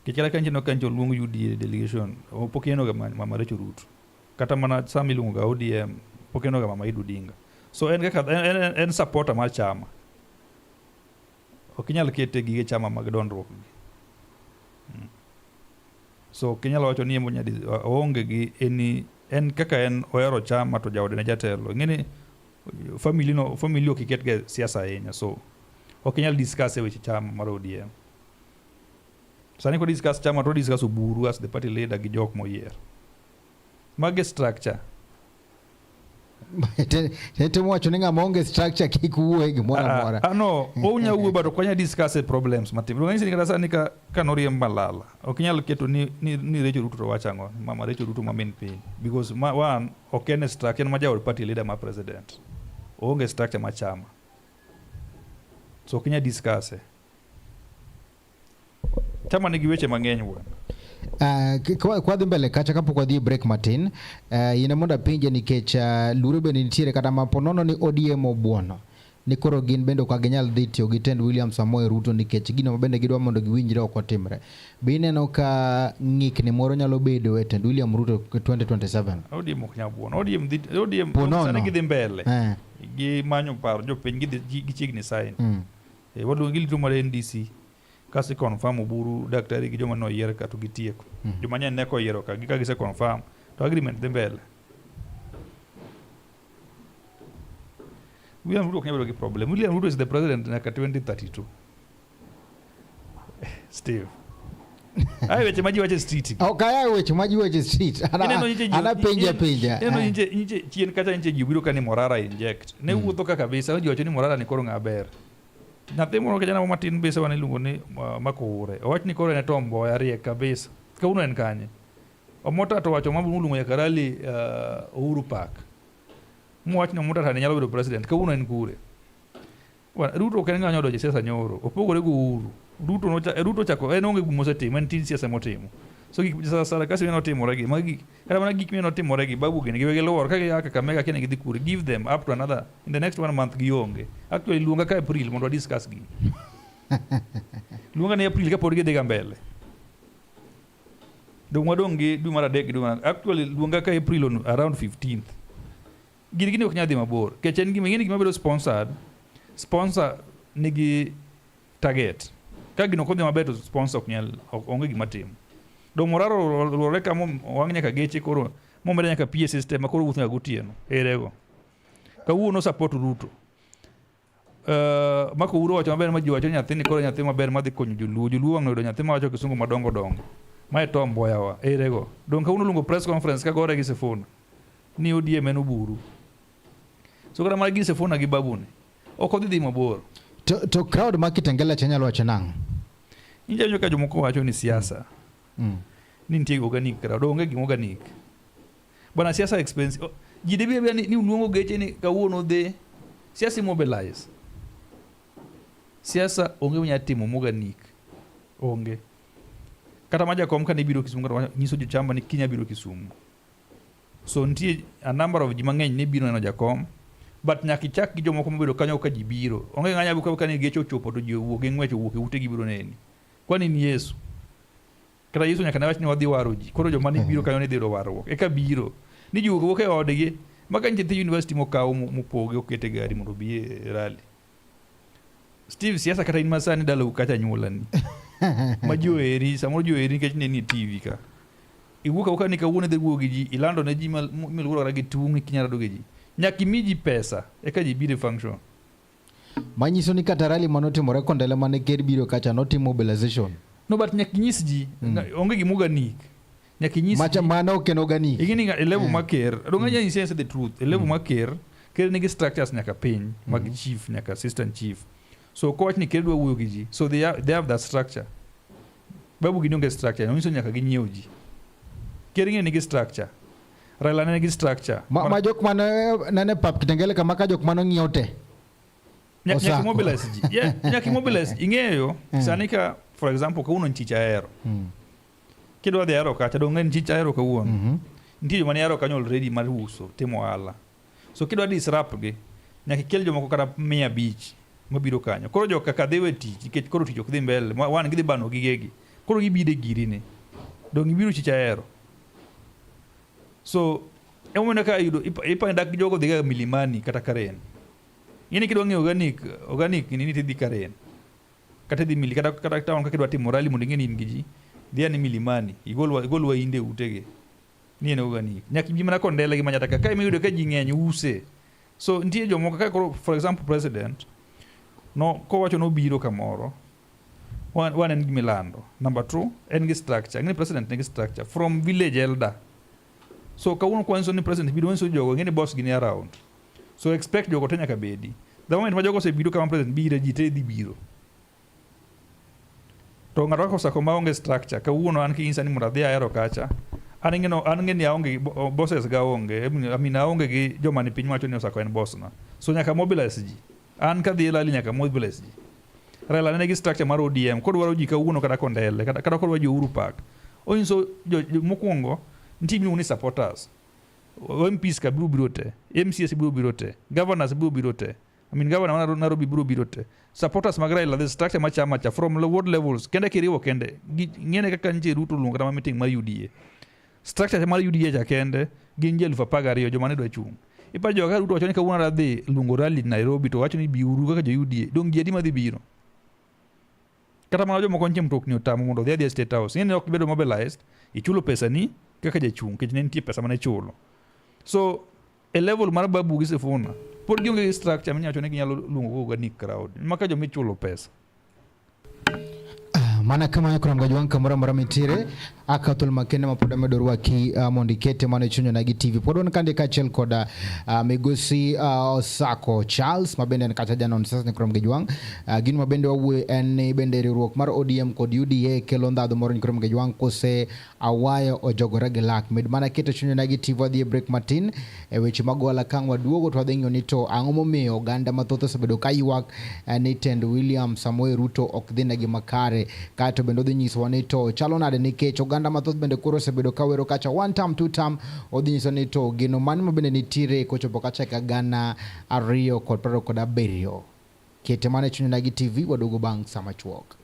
kechela kanche no kancho luongo UDA delegation opokeno ga mama Recho Ruto kata mana sami luongo ga ODM pokeno ga mama Ida Odinga, So en supporter mar chama. Okinyal kete gige chama mag dondruok. So kinyalo wacho ni emo nyadi onge gi en kaka en ohero chama to jaode ne jatelo. Ngene family okiket ge siasa ahinya, so okinyal discuss weche chama mar ODM. Sani ko discuss chama to discuss Oburu as the party leader gi jok moyier. Mage structure. Tete mwacho ninga monge structure kikuwe gimora. No, onya uwe bado kwanya discuss problems matim. Ngani sini kadasa nika kanori malala. Okinyal keto ni Recho Ruto wachango, mama Recho Ruto main pin, because one okene structure ma jaod party leader ma president. Onge structure ma chama. So okinya discuss. Chama nigi weche mang'eny bwana. Kwa dhi mbele kacha kapo kwa dhi break Martin, ina monda pinje nikech lurube ni nitiere kata maponono ni ODM obuono. Ni koro gin bendo kwa ginyal dhi tiyo gi tend William Samoei Ruto nikech gino mabende gidwa mondo giwinjre ok otimre. Bineno ka ng'ikni moro nyalo bedo e tend William Ruto 2027. ODM ok nyal buono. ODM sani gidhi mbele. Gi manyo paro jopiny gi chiegni sign. Waduong' gilito mar NDC. Kasi confirm Oburu daktari gi joma no yier ka to gitieko. Joma nyen ne ko yiero ka gi se confirm to agreement dhi mbele. William Ruto kanyalo gi problem. William Ruto is the president naka 2032. Steve. Ai weche maji wache street. Okay, weche maji wache street. Ana pinja. Neno nje chien kacha nje jubiro kani Morara inject. Ne wuotho kaka kabisa oji wacho ni Morara ni koro ngaber. Nyathi moro kijana Martin bese wan iluongo ni Makure. Owach ni koro ne tombo ariek kabisa. Kauno en kanye. Omota to wacho mabuluongo ya karali Uhuru Park. Mwach ni Omota tani nyalo bedo president. Kauno en kure. Ruto kan ng'anyo doje siasa nyoro. Opogore go Uhuru. Ruto chako en onge gimo setimo, en tin siasa motimo. So gik sasa kasi no timore gi magi kada mana gik no timore gi babu gini giwege lor kage aka kamega kene gidhi kure, give them up to another in the next 1 month gionge. Actually luonga ka April mondo discuss gi. Luonga ne April ka pod gidhi ga mbele. Dong gi du mara dek du mara actually luonga ka April on around 15th. Gini ok nyadhi mabor. Kechen gi mengine gima bedo sponsor nigi target. Ka gino kodhi maber to sponsor ok nyal onge gima timo. Do Moraro loreka wang nyaka geche koro momere nyaka PA system koro wuotho nyaka gotieno erego ka wuono support Ruto mako uro wacho maber ma ji wacho nyathini koro nyathi maber madhi konyo Joluo wang no nyathi ma wacho kisungu madongo ma to mboya wa erego don ka uno lungo press conference ka gore gi sefona ni ODM en Oburu so kora mar gi sefona gi babune oko dhi mabor to crowd makitengela chenyalo wacho nang inja nyoka jomoko wacho ni siasa ni ntie organic kara donge gi organic bana siasa expensive jidebi ni luongo geche ni kawuono de siasa mobilize siasa onge nya timo organic onge kata maja kom kan ibiro Kisumu kata nyiso jochamba ni Kinya biro Kisumu so ntie a number of jimang'eny ne biro neno jakom but nyaki chak gi jomoko mobedo kanyo ka jibiro onge ng'anya buka ka ni geche ochopo to ji wuok gi ng'wech wuok ute gi biro neni kwani ni Yesu kata Yesu nyaka nawach ni wadhi waro ji koro joma ni biro kanyo ne dhiro warruok eka biro ni ji wuok e odgi maka nyithi university mokaw mopoge okete gari mondo bi e rally Steve siasa kata in masani dalau kacha nyuolani majo eri samoro jo eri nikech ne ni TV ka iwuka uka ni kawuone dhe wuogi ji ilando ne ji miluoro ra gi tung kinyara doge ji nyaki miji pesa eka ji bire function manyiso ni kata rally manotimore kondele mane ker biro kacha no mobilization no but nyaki nyis ji onge gi organic nyaki nyis macha mano ken organic igini level maker donga nya sense the truth level maker ker nigi structures nyaka piny mag chief nyaka assistant chief so coach ni ker dwa wuoyo gi ji so they have that structure babu gi nonge structure no nyiso nyaka gi nyiew ji ker nigi structure Raila nigi structure ma jok mane nane pap kitengele kama ka jok mano ngiote nyaki mobilize ji nyaki mobilize ing'eyo sanika for example ka uno nchicha aero kidwa dhi aero kacha donge nchicha aero ka uno ntie joma ni aero kanyo already mar uso timo ala so kidwa disrupt gi nyaki kel jomoko kata 500 mabiro kanyo koro joka ka dhewe tich nikech koro tich ok dhi mbele wan gidhi bano gigegi koro gibide girine donge biro chicha aero so Emona ka yudo ipa ndak jogo dhiga milimani kata Karen. Yini kidwa ng'eyo organic nini tidhi Karen. Kata dhi mili kata town ka kidwa timo rally mondo ing'e in gi ji. Dhia ni milimani. Igolwa inde utege. Ni en organic. Nyaka bi mana kondele gi manyata ka imiyudo ka ji ng'eny use. So nitie jomoko ka for example president no kowacho no biro kamoro. One en gi milando. Number 2 en gi structure. Ng'e president nigi structure from village elder. So kawuono kwanso ni president biro wenso jogo ng'e ni boss gini around. So expect jogo tenya ka bedi. The moment ma jogo se biro kama president biro ji te dhi biro. To ng'ato ka Osako maonge structure kawuono an kinsa ni muradhi aero kacha. An ng'e ni aonge bosses ga onge. Aonge gi joma ni piny wacho ni Osako en boss na. So nyaka mobilize ji. An ka dhi lali nyaka mobilize ji. Raila negi structure mar ODM kodwaro ji kawuono kata kondele kata kodwaro ji Uhuru Park. Onyiso mokwongo nitie miluongo ni supporters. MPs ka biro te. MCS biro te. Governors biro te. Governor mar Nairobi biro te. Supporters mag Raila, the structure macha from ward levels. Kende kiriwo kende. Ng'ene kaka nitie Ruto luongo kata meeting mar UDA. Structure mar UDA cha kende gin ji 12,000 joma ne dwa chung'. Ipa joga Ruto wacho ni kawuono radhi luongo rally Nairobi to wacho ni biuru kaka jo UDA. Dong ji adi madhi biro. Kata mana jomoko nitie mtokni otamo mondo odhi State House. Ng'eni ok bedo mobilized. Ichulo pesa ni kaka jachung' kech ne nitie pesa mane chulo. So a level mar babu gi Sifuna pod gionge structure minyacho ne ginyalo luongo organic crowd maka jo michulo pesa. Mana kama kuna mgaji wangu mara mitire akatul makene mapoda medorwa ki mondikete mane Chuny Onagi TV podon kande kachel koda megosi Osako Charles mabende nakachaja non sasa ni kuna mgaji wangu ginu mabende wawe en bende Riuruok mar ODM kod UDA kelonda do moro ni kuna mgaji wangu kose awayo ojogorage lak med mana kete Chuny Onagi TV wadhi break Martin weche magwala kang waduogo to wadhi nito ang'o momiyo ganda mathoth osebedo kaywak ni tend William Samoei Ruto ok dhi negi makare kato bendo dhi nyiso ni to chalo nade nikech oganda mathoth bende koro osebedo kawero kacha one term two term odhi nyiso ni to gino mani mabende nitire kochopo kacha ka gana 227 kete mane Chuny Onagi TV waduogo bang' sama chuok.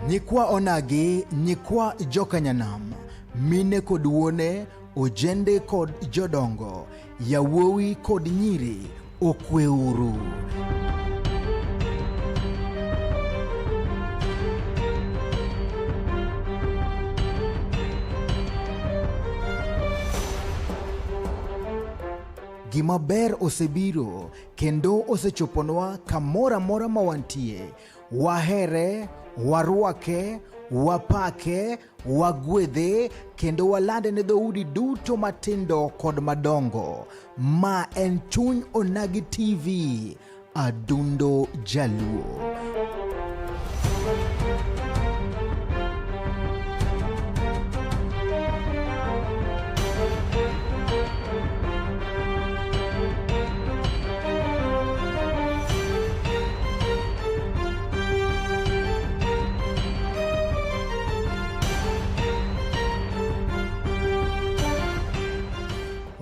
Nyikwa Onagi, nyikwa Jokanyanam, mine kod wuone, ojende kod jodongo, yawuowi kod nyiri, okweuru. Gima ber osebiro kendo osechoponwa kamora mora mawantie. Wahere, warwake, wapake, wagwedhe kendo walande ne dhoudi duto matindo kod madongo. Ma en Chuny Onagi TV, Adundo Jaluo.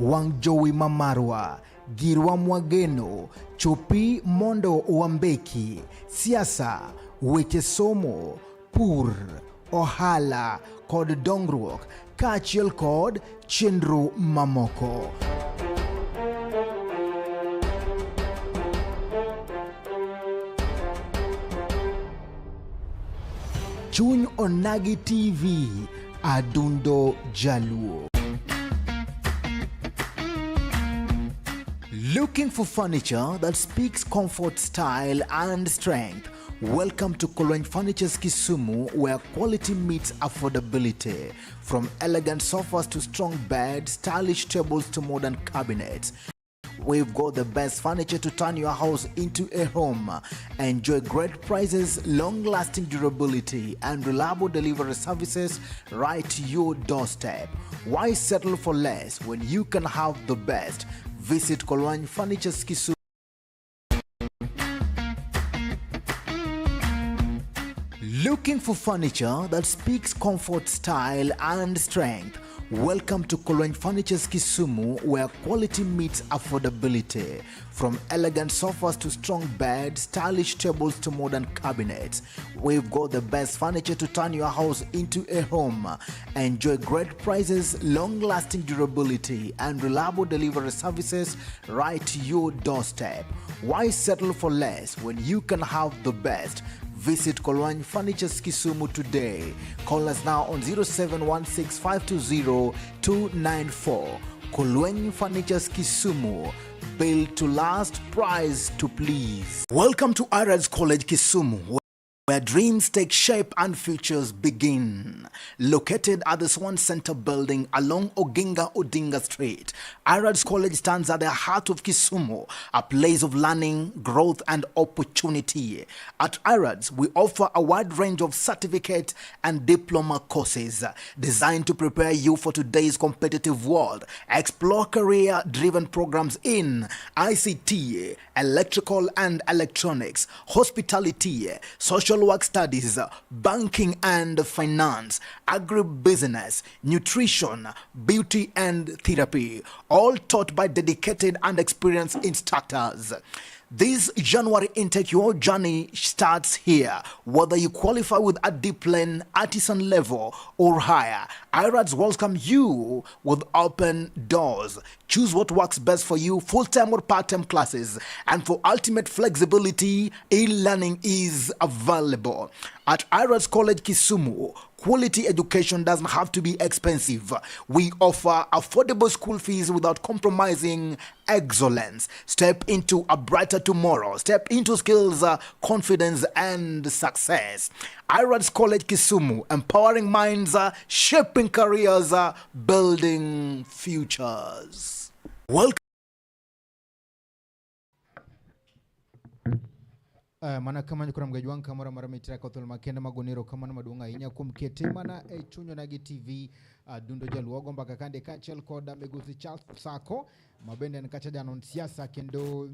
Wang jowi mamarwa, girwa mwageno, chopi mondo wambeki, siasa, weche somo, pur, ohala, kod dongruok, kaachiel kod chenro mamoko. Chuny Onagi TV, Adundo Jaluo. Looking for furniture that speaks comfort, style, and strength? Welcome to Kolony Furniture's Kisumu, where quality meets affordability. From elegant sofas to strong beds, stylish tables to modern cabinets, we've got the best furniture to turn your house into a home. Enjoy great prices, long-lasting durability, and reliable delivery services right to your doorstep. Why settle for less when you can have the best? Visit Kolony Furniture's Kisumu. Looking for furniture that speaks comfort, style, and strength? Welcome to Kolweny Furniture's Kisumu, where quality meets affordability. From elegant sofas to strong beds, stylish tables to modern cabinets, we've got the best furniture to turn your house into a home. Enjoy great prices, long-lasting durability, and reliable delivery services right to your doorstep. Why settle for less when you can have the best? Visit Kolweny Furniture's Kisumu today. Call us now on 0716-520-294. Kolweny Furniture's Kisumu. Built to last, price to please. Welcome to Arad's College Kisumu, where dreams take shape and futures begin. Located at the Swan Center building along Oginga Odinga Street, Arad's College stands at the heart of Kisumu, a place of learning, growth, and opportunity. At Arad's, we offer a wide range of certificate and diploma courses designed to prepare you for today's competitive world. Explore career-driven programs in ICT, electrical and electronics, hospitality, social work studies, banking and finance, agribusiness, nutrition, beauty and therapy, all taught by dedicated and experienced instructors. This January intake, your journey starts here. Whether you qualify with a discipline, artisan level, or higher, IRADS welcome you with open doors. Choose what works best for you, full-time or part-time classes. And for ultimate flexibility, e-learning is available. At IRADS College Kisumu, quality education doesn't have to be expensive. We offer affordable school fees without compromising excellence. Step into a brighter tomorrow. Step into skills, confidence, and success. IRADS College Kisumu, empowering minds, shaping careers, building futures. Welcome. Mana kama nyukura mgajwang kamara mara mitira kothol makenda magonero kama na madunga inya kumkete mana Chuny Onagi TV Adundo Jaluo gomba kakande kachel koda megusi Osako mabende nkacha janon siasa kendo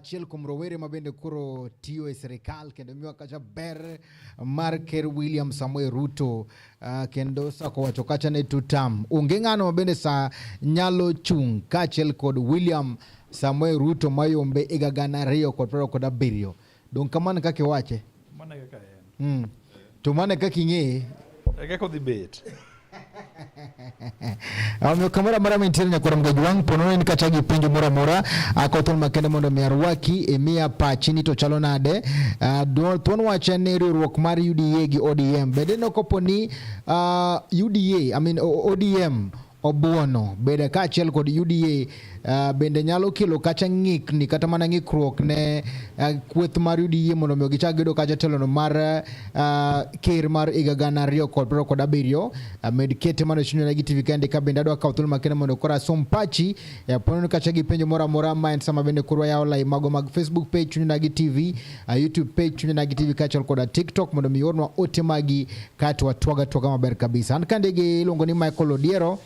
chiel kumrowere mabende kuro tiyo e serikal kendo miwa kacha ber Marker William Samuel Ruto kendo sako wacho kacha ne tutam ungengano mabende sa nyalo chung kachiel kod William Samuel Ruto mayombe igagana Rio kod praro kod abirio don kamane kake wache mane kaka en to mane kake ng'e kaka odhi bet kamera mara mintiere nyakora mgajwang ponono ni kachagi pinjo mora mora akothon makende mondo miarwaki emia pachini to chalo nade tuon wache ni riuruok mar UDA gi ODM bende nokoponi ODM obuono bende kachiel kod UDA bende nyalo kelo kacha ng'ikni kata mana ng'ikruok ne kweth mar UDA mondo mi gichak gedo kacha telono mar ker mar igagana Rio kod praro kod abirio med kete mano Chuny Onagi TV kende ka bende adwa kaw thuolo makende mondo kora som pachi ponono kacha gi penjo mora mora ma en sama bende kurwa yaw live mago mag Facebook page Chuny Onagi TV, YouTube page Chuny Onagi TV kachiel kod TikTok mondo mi ornwa ote magi kata watwaga maber kabisa. An kande gi iluongo ni Michael Odiero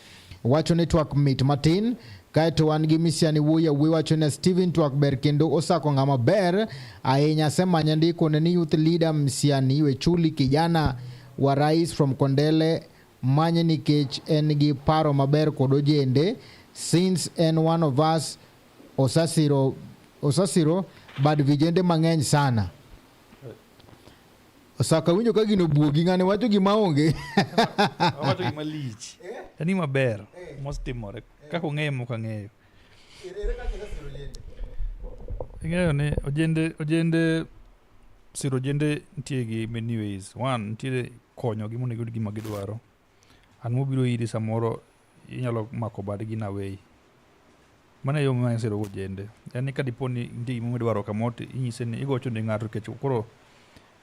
wacho ni twak mit matin kaeto wan gi misiani wuoya wacho ni Steven twak ber kendo Osako ng'ama ber ahinya sema nyandiko ni youth leader msiani we chuli kijana wa rais from Kondele manye nikech en gi paro maber kod ojende since en one of us osasiro bad vijende mang'eny sana. Osaka winjo ka gino buogi ng'ane wacho gima onge wacho gima lich eni maber mostimore kako ng'eyo moka ng'eyo ing'eyo ni ojende siro ojende nitie gi many ways. One, nitiere konyogi mondo giyud gima gidwaro. An mobiro iri samoro inyalo mako badgi na way mana yo ma siro ojende yani ka diponi nitie gima idwaro kamoti inyise ni igocho ne ng'ato kech koro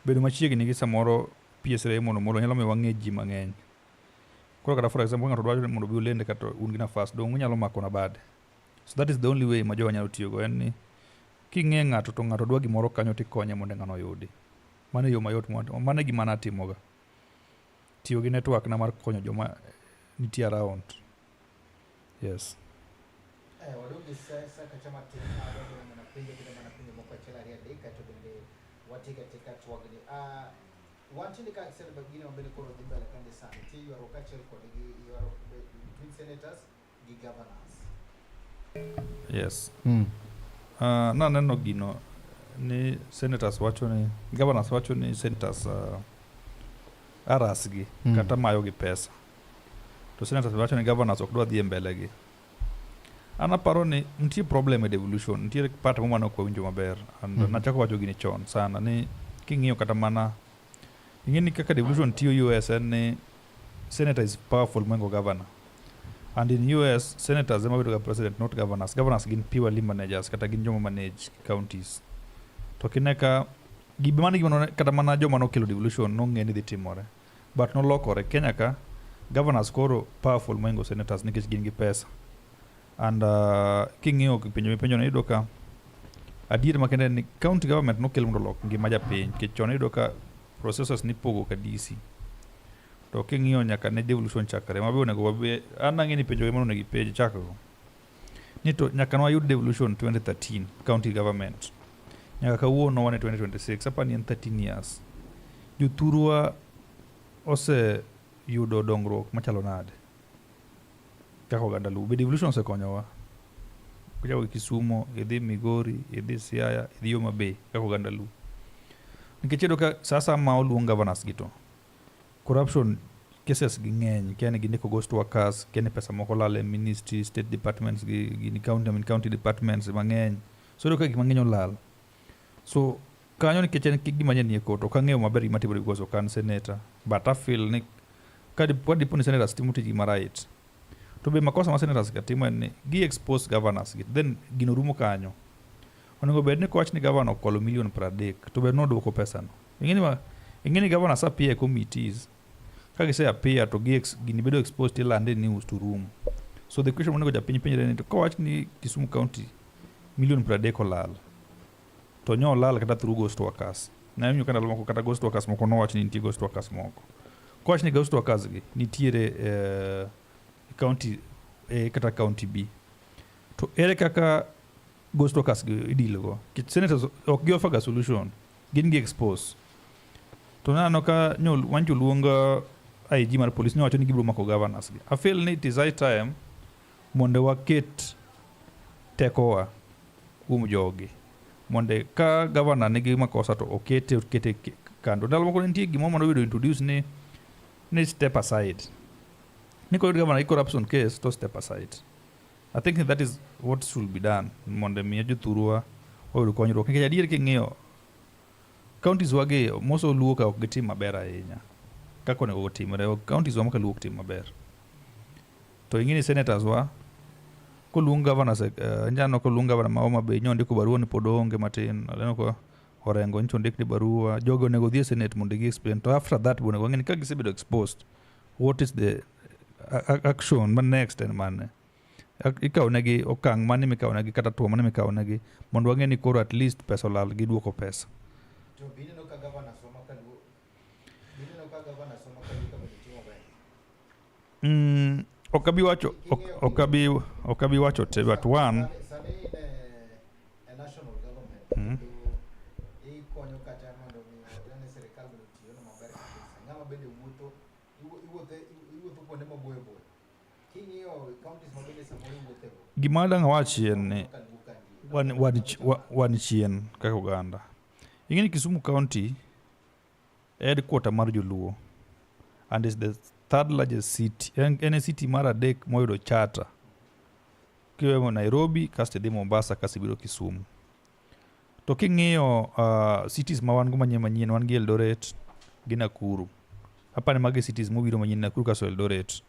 bedo machiegni gi samoro PSRA mondo nyalo miwa ng'e ji mang'eny. Koro kata for example ng'ato dwaro mondo bi olende kata un gi nafas dong unyalo mako na bade. So that is the only way ma jowa nyalo tiyo go en ni king'e ng'ato to ng'ato dwa gimoro kanyo tikonye mondo ng'ano yudi. Mano yo mayot mano gima natimoga. Tiyo gi network na mar konyo joma nitie around. Yes. Wadugi sasa kachama tena ndio mnapiga moko chela ya dakika to bende watika twagni Wanti ni kaki sene bagini mabele koro dimba la kande sana. Ti yuaro kachel kolegi yuaro between senators gi governors. Yes. Na neno gino ni senators wacho ni governors wacho ni senators arasgi kata mayo gi pesa. To senators wacho ni governors ok dwa dhi mbele gi. Ana paro ni nitie problem e devolution, nitie part mo mano ko winjo maber. And nachako wacho gini chon sana ni king'iyo kata mana ingeni kaka devolution tiyo US ni senator is powerful mwengo governor. And in US, senators ema bedo president, not governors. Governors gin purely managers, kata gin joma manage counties. To kineka gibimani gimano kata mana joma no kelo devolution no ngeni dhi timore. But no lokore Kenya ka governors koro powerful mwengo senators nikech gin gi pesa. And king'iyo penjo na yudo ka adier makende ni county government no kelo mondo lok ngima japiny nikech chon yudo ka processes ni pogo ka DC. To king'iyo nyaka ne devolution chakre mabe onego wabe anang'eni penjo gimano negi page chako ni to nyaka no ayud devolution 2013 county government nyaka kawuono wane 2026 hapa ni 13 years juturwa ose yudo dongruok machalo nade kako ganda lu devolution ose konyowa kujawa Kisumo idhi Migori idhi Siaya idhi Homa Bay kako ganda lu nikech do ka sasa ma oluong governors gito corruption cases gi ng'eny kene gindiko ghost workers kene pesa moko lal ministry state departments gi county departments mang'eny so do ka gik mang'eny olal so kanyo nikech en gima nyien koto ka ng'eyo maber gima timore gozo kan senator but I feel ni kadi podi poni senators timo tiji marait to be makosa ma senators ka timo en gi expose governors gi then gino rumo kanyo onego bed ni coach ni governor kolo million per day to be no dwoko pesa no ingeni governors appear committees kage say appear to gini bedo exposed till and news to room so the question onego japiny ni to coach ni Kisumu county million per day kolal to nyo lal kata through ghost workers na yunyo kana lomoko kata ghost workers moko no watch ni nitie ghost workers moko coach ni ghost workers gi nitiere county kata county B to ere kaka ghost workers gi idilgo kit senators ok gi offer solution gin gi expose to nano ka nyol wanchu luonga IG mar police nyo wacho ni gibro mako governors gi I feel ni it is high time mondo waket tekoa kuom jogi monde ka governor nigi makosa to okete kando ndalo moko nitie gimo mano bedo introduce ni step aside ni ko governor corruption case to step aside I think that is what should be done monde miyo jothurwa oyudo konyruok nikech adier king'iyo counties wage moso luo ka ok gitim maber ahinya kako nego timore counties wa makaluo ok tim maber to ingini senators wa koluong governors njano koluong governor ma Homa Bay nyondi ko barua ni podonge matin aleno ko orengo ncho ndik ni barua jogo nego dhi senate mondo gi explain to after that bono ngeni ka gisebedo exposed what is the action man next and man ikaw negi okang mane mikaw negi kata tuo mane mikaw negi mondo wangeni koro at least pesa lal gi duoko pesa to bineno ka governors wa makaluo okabi wacho te but one national government ikonyo kata mondo mi serikal mondo tiyo maber ngama bende iwuotho kuonde maboyo boyo king'iyo counties mabende samoro iwuothe gima dang' wachi en ni wan chien kaka oganda ingeni Kisumu county headquarter mar Joluo and is the third largest city en city mar adek moyudo charter kiwemo Nairobi kaste dhi Mombasa kasibiro Kisumu to king'iyo cities ma wan go manyien wan gi Eldoret gi Nakuru hapa ni magi cities mobiro manyien Nakuru kaso Eldoret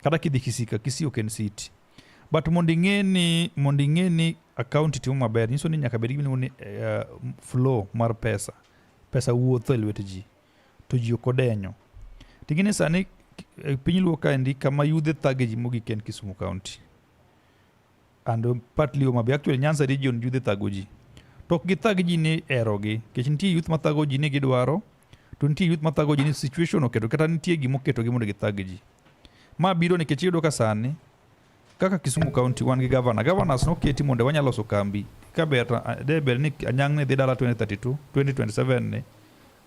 kata kidhi Kisii ok en city but mondingeni account timo maber nyiso ni nyaka bed gi flow mar pesa wuotho e lwet ji to ji okodenyo tingine sani piny luo ka endi kama yudhe thage ji mogik en Kisumu county and partly Homa Bay actually Nyanza region yudhe thago ji to ok githag ji ni erogi kech nitie youth mathago ji ni gidwaro to nitie youth mathago ji ni situation oketo kata nitie gimoketo gi mondo githag ji ma biro nikech iyudo ka sani kaka Kisumu county wan gi governors noketi mondo wanyalo loso kambi ka ber ni Anyang' ne dhi dala 2027 ne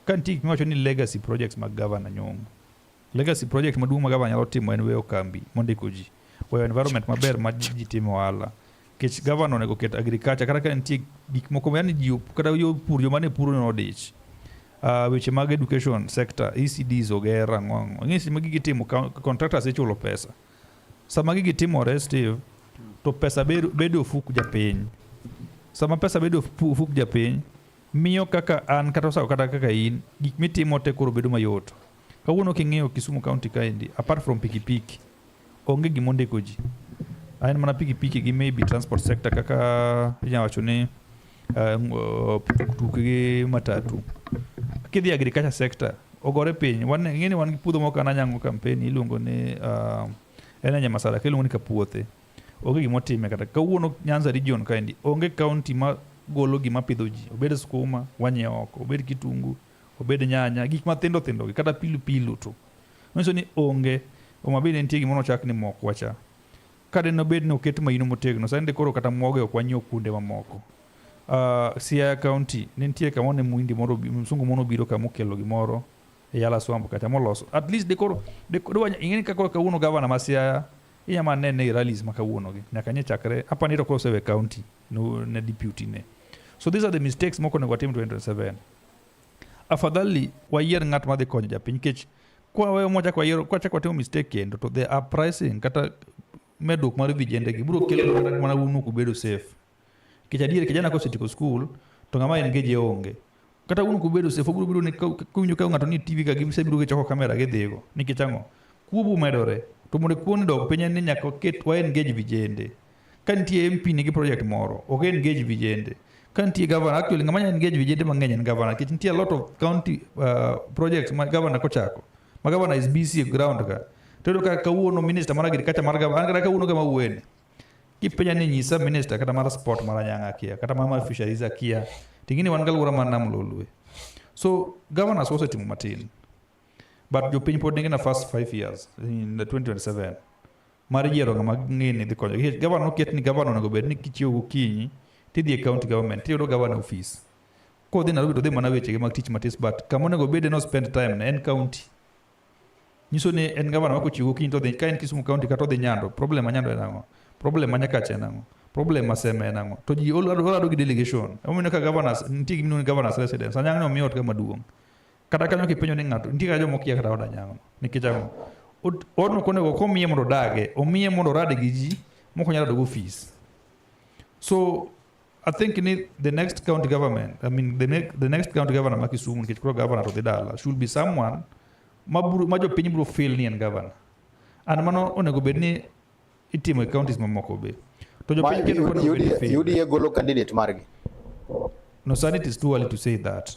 Kanti miwacho ni legacy projects mag governor nyong. Legacy project maduong' ma governor nyalo timo en weyo kambi mondiko ji. Weyo environment maber ma ji timo ohala. Kech governor onego ket agriculture kata ka nitie gik moko yani ji kata yo pur yo mane puro no dich. Weche mag education sector ECDs ogera ng'ong. Ng'isi magi gitimo contractors ichulo pesa. Sama gigi timore Steve to pesa bedo ofuk japiny. Sama pesa bedo ofuk japiny miyo kaka an kata Osako kata kaka in gik mitimo te koro bedo mayot. Kawuono king'eyo Kisumu County kaendi apart from pikipiki onge gimondiko ji. Ain mana pikipiki gi maybe transport sector kaka inyawacho ni tuk gi matatu. Kidhi agriculture sector ogore piny ng'eni wan gi puodho moko ananyango campaign iluongo ni ena Nyamasara kiluongo ni Kapuothe. Onge gimotime kata kawuono Nyanza region kaendi onge county ma golo gima pidho ji. Obed skuma wanyiewo oko, obed kitungu, obed nyanya, gik mathindo gi kata pilu to. Nyiso ni onge omabede nitie gimono chak ni moko wacha. Kade no bed no ket maino motegno sande koro kata mwoge ok wanyiew kunde mamoko. Siaya County nitie kama ne muindi moro msungu mono biro kama okelo gimoro e yala swambo kata moloso. At least dekoro ingeni kako kawuono governor ma Siaya inyama nene rallies makawuono gi nyaka nye chakre hapa nito cross we county no ne deputy ne. So these are the mistakes moko ne watim 2027. Afadhali wayier ng'at ma dhi konyo japiny kech kwa wewe moja kwa yiero kwa chakwa timo mistake kendo to they are pricing kata medok mar vijende gi bro kelo kata mana unu kubedo safe. Kech adier kijana kosetiko school to ng'ama engage onge. Kata unu kubedo safe bro ni kunyo ka ng'ato ni TV ka gimse biro choko kamera ge dhego nikech ang'o kubu medore to mondo kuon dog piny ni nyaka ket wa engage vijende. Kantie MP nigi project moro ok engage vijende. Kantie governor actually ng'ama engage vijende mang'eny en governor kech nitie a lot of county projects ma governor kochako ma governor is busy ground ka todo ka kawuono minister mar agriculture mar governor kata kawuono kama uwene kipenya ni nyisa minister kata mar sport mar nyanga kia kata mar fisheries kia tingini wan galura man nam lolwe. So governors also timo matin but jo piny pod nigi na first 5 years in the 2027 mar yiero ng'ama ng'eni dhi konyo governor oket ni governor onego bed ni kichiewo gokinyi tidhi e county government tiyudo governor office ko dhi Nairobi to dhi mana weche mag tich matis but kama onego bed no spend time na en county. Nyiso ni en governor wako chiwo kinto dhi ka en Kisumu County kata dhi Nyando problem ma Nyando en ang'o problem ma Nyakache en ang'o problem ma Seme en ang'o to ji olado gi delegation omino ka governors nitie gi minuni governors residence Anyang'no miyo ot kama duong' kata kanyo kipenjo ni ng'ato nitie ka jomo kia kata od Anyang'no nikech ang'o odno konego komiye mondo dage omiye mondo rade gi ji moko nyalo dogo fees. So I think the next county government the next county governor ma Kisumu nikech koro governor to dhi dala should be someone ma jo piny bro feel ni en governor. An mano onego bed ni itimo e counties mamoko be. To jo piny kendo onego bed ni feel. UDA golo candidate margi. No, son, it is too early to say that.